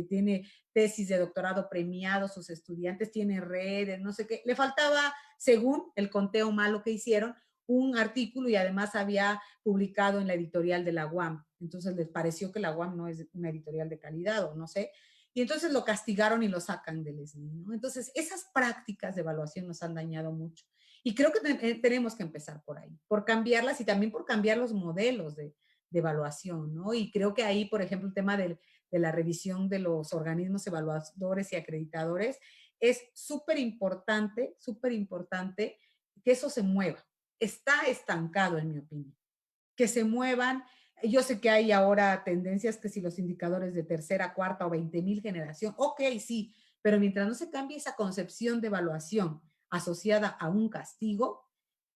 tiene tesis de doctorado premiado, sus estudiantes, tiene redes, no sé qué. Le faltaba, según el conteo malo que hicieron, un artículo, y además había publicado en la editorial de la UAM. Entonces les pareció que la UAM no es una editorial de calidad o no sé. Y entonces lo castigaron y lo sacan del SNI, ¿no? Entonces esas prácticas de evaluación nos han dañado mucho. Y creo que tenemos que empezar por ahí, por cambiarlas y también por cambiar los modelos de evaluación, ¿no? Y creo que ahí, por ejemplo, el tema de la revisión de los organismos evaluadores y acreditadores es súper importante que eso se mueva. está estancado, en mi opinión. Que se muevan. Yo sé que hay ahora tendencias que si los indicadores de tercera, cuarta o 20,000 generación, ok, sí, pero mientras no se cambie esa concepción de evaluación asociada a un castigo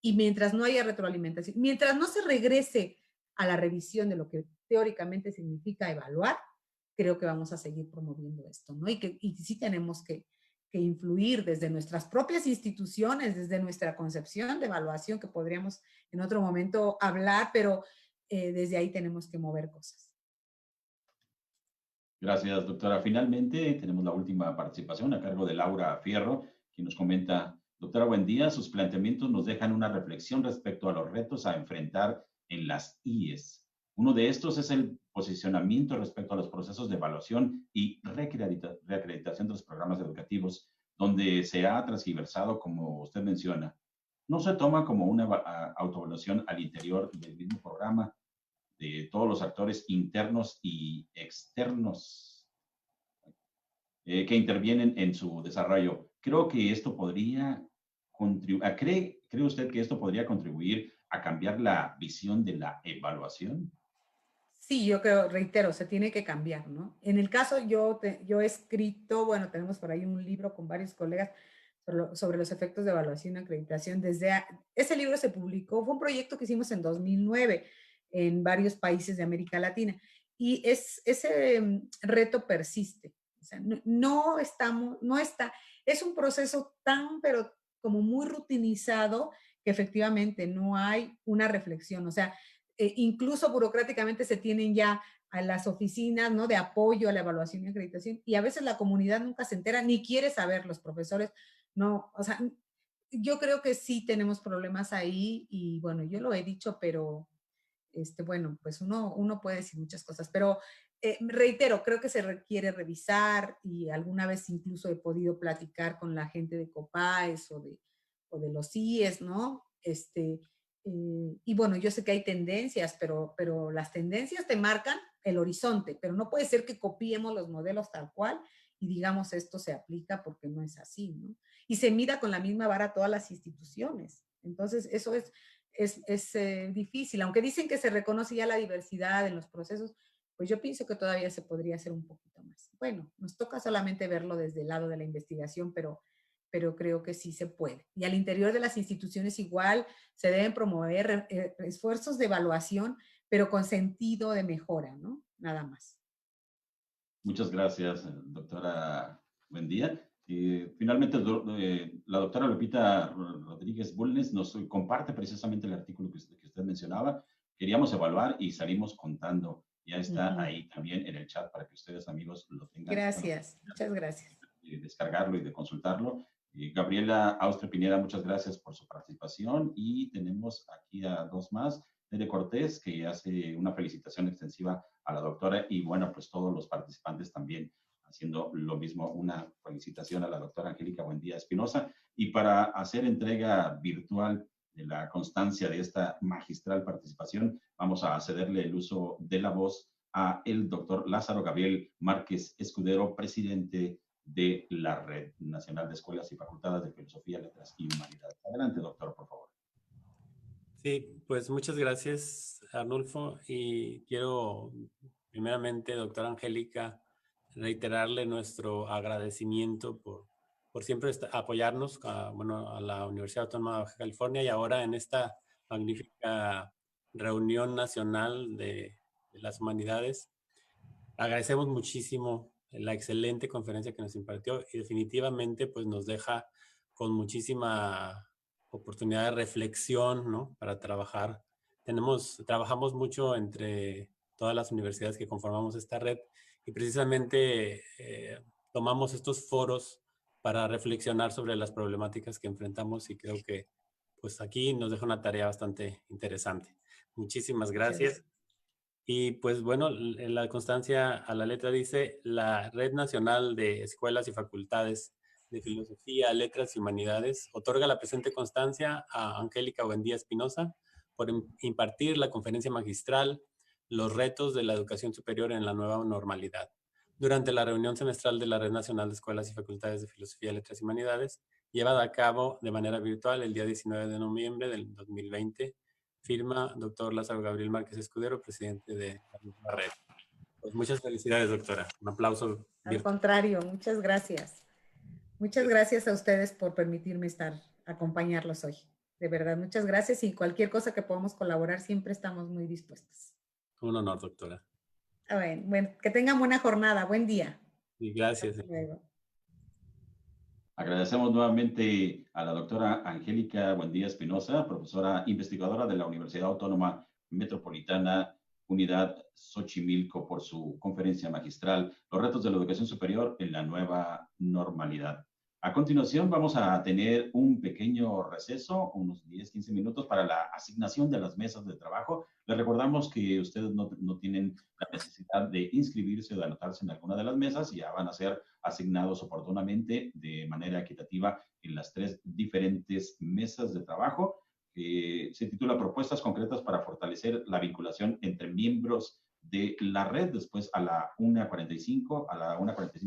y mientras no haya retroalimentación, mientras no se regrese a la revisión de lo que teóricamente significa evaluar, creo que vamos a seguir promoviendo esto, ¿no? Y sí tenemos que influir desde nuestras propias instituciones, desde nuestra concepción de evaluación, que podríamos en otro momento hablar, pero desde ahí tenemos que mover cosas. Gracias, doctora. Finalmente, tenemos la última participación a cargo de Laura Fierro, quien nos comenta, doctora, buen día. Sus planteamientos nos dejan una reflexión respecto a los retos a enfrentar en las IES. Uno de estos es el posicionamiento respecto a los procesos de evaluación y reacreditación de los programas educativos, donde se ha transgiversado, como usted menciona. No se toma como una autoevaluación al interior del mismo programa, de todos los actores internos y externos que intervienen en su desarrollo. Creo que esto podría contribuir, ¿cree usted que esto podría contribuir a cambiar la visión de la evaluación? Sí, yo creo, reitero, se tiene que cambiar, ¿no? En el caso, yo he escrito, bueno, tenemos por ahí un libro con varios colegas sobre los efectos de evaluación y acreditación. Ese libro se publicó, fue un proyecto que hicimos en 2009 en varios países de América Latina. Y ese reto persiste. O sea, no está, es un proceso tan, pero como muy rutinizado que efectivamente no hay una reflexión. O sea, incluso burocráticamente se tienen ya a las oficinas, ¿no? De apoyo a la evaluación y acreditación, y a veces la comunidad nunca se entera ni quiere saber, los profesores, no, o sea, yo creo que sí tenemos problemas ahí y bueno, yo lo he dicho, pero bueno, pues uno puede decir muchas cosas, pero reitero, creo que se requiere revisar y alguna vez incluso he podido platicar con la gente de COPAES o de los IES, ¿no? Y bueno, yo sé que hay tendencias, pero las tendencias te marcan el horizonte, pero no puede ser que copiemos los modelos tal cual y digamos esto se aplica porque no es así, ¿no? Y se mira con la misma vara todas las instituciones. Entonces, eso es difícil. Aunque dicen que se reconoce ya la diversidad en los procesos, pues yo pienso que todavía se podría hacer un poquito más. Bueno, nos toca solamente verlo desde el lado de la investigación, pero creo que sí se puede. Y al interior de las instituciones igual se deben promover esfuerzos de evaluación, pero con sentido de mejora, ¿no? Nada más. Muchas gracias, doctora. Buen día. Finalmente, la doctora Lupita Rodríguez Bulnes nos comparte precisamente el artículo que usted mencionaba. Queríamos evaluar y salimos contando. Ya está ahí también en el chat para que ustedes, amigos, lo tengan. Gracias, muchas gracias. De descargarlo y de consultarlo. Gabriela Austria Pineda, muchas gracias por su participación. Y tenemos aquí a dos más. Tere Cortés, que hace una felicitación extensiva a la doctora. Y bueno, pues todos los participantes también haciendo lo mismo. Una felicitación a la doctora Angélica Buendía Espinosa. Y para hacer entrega virtual de la constancia de esta magistral participación, vamos a cederle el uso de la voz a el doctor Lázaro Gabriel Márquez Escudero, presidente de la Red Nacional de Escuelas y Facultades de Filosofía, Letras y Humanidades. Adelante, doctor, por favor. Sí, pues muchas gracias, Arnulfo, y quiero primeramente, doctora Angélica, reiterarle nuestro agradecimiento por siempre apoyarnos a la Universidad Autónoma de Baja California y ahora en esta magnífica reunión nacional de las humanidades. Agradecemos muchísimo la excelente conferencia que nos impartió y definitivamente pues nos deja con muchísima oportunidad de reflexión, ¿no? Para trabajar. Trabajamos mucho entre todas las universidades que conformamos esta red y precisamente tomamos estos foros para reflexionar sobre las problemáticas que enfrentamos y creo que pues aquí nos deja una tarea bastante interesante. Muchísimas gracias. Y pues bueno, en la constancia a la letra dice, la Red Nacional de Escuelas y Facultades de Filosofía, Letras y Humanidades otorga la presente constancia a Angélica Buendía Espinosa por impartir la conferencia magistral Los retos de la educación superior en la nueva normalidad, durante la reunión semestral de la Red Nacional de Escuelas y Facultades de Filosofía, Letras y Humanidades, llevada a cabo de manera virtual el día 19 de noviembre del 2020. Firma doctor Lázaro Gabriel Márquez Escudero, presidente de la misma red. Pues muchas felicidades, doctora. Un aplauso Al virtual. contrario, muchas gracias. Muchas gracias a ustedes por permitirme acompañarlos hoy. De verdad, muchas gracias y cualquier cosa que podamos colaborar, siempre estamos muy dispuestos. Un honor, doctora. Bueno, que tengan buena jornada, buen día. Y gracias. Hasta luego. Agradecemos nuevamente a la doctora Angélica Buendía Espinosa, profesora investigadora de la Universidad Autónoma Metropolitana Unidad Xochimilco, por su conferencia magistral, Los retos de la educación superior en la nueva normalidad. A continuación vamos a tener un pequeño receso, unos 10-15 minutos para la asignación de las mesas de trabajo. Les recordamos que ustedes no tienen la necesidad de inscribirse o de anotarse en alguna de las mesas, ya van a ser asignados oportunamente de manera equitativa en las 3 diferentes mesas de trabajo. Se titula Propuestas concretas para fortalecer la vinculación entre miembros de la red. Después a la 1:45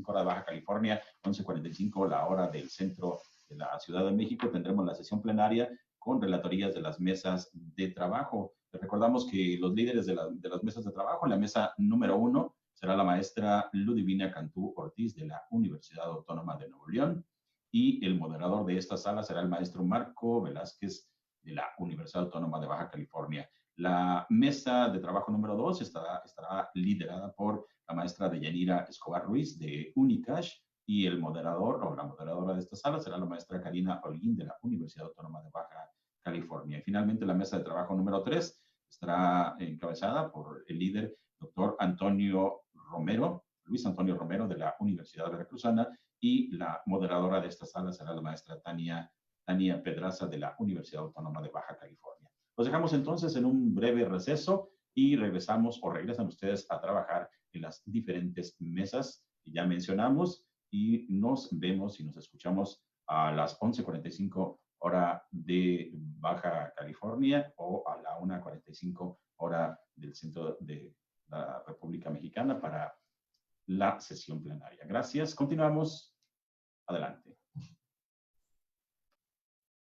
hora de Baja California, 11:45 la hora del centro de la Ciudad de México, tendremos la sesión plenaria con relatorías de las mesas de trabajo. Les recordamos que los líderes de las mesas de trabajo, la mesa número 1 será la maestra Ludivina Cantú Ortiz de la Universidad Autónoma de Nuevo León, y el moderador de esta sala será el maestro Marco Velázquez de la Universidad Autónoma de Baja California. La mesa de trabajo número 2 estará liderada por la maestra Deyanira Escobar Ruiz de Unicash, y el moderador o la moderadora de esta sala será la maestra Karina Holguín de la Universidad Autónoma de Baja California. Y finalmente la mesa de trabajo número 3 estará encabezada por el líder doctor Luis Antonio Romero de la Universidad Veracruzana, y la moderadora de esta sala será la maestra Tania Pedraza de la Universidad Autónoma de Baja California. Los dejamos entonces en un breve receso y regresan ustedes a trabajar en las diferentes mesas que ya mencionamos, y nos vemos y nos escuchamos a las 11:45 hora de Baja California o a la 1:45 hora del centro de la República Mexicana para la sesión plenaria. Gracias. Continuamos. Adelante.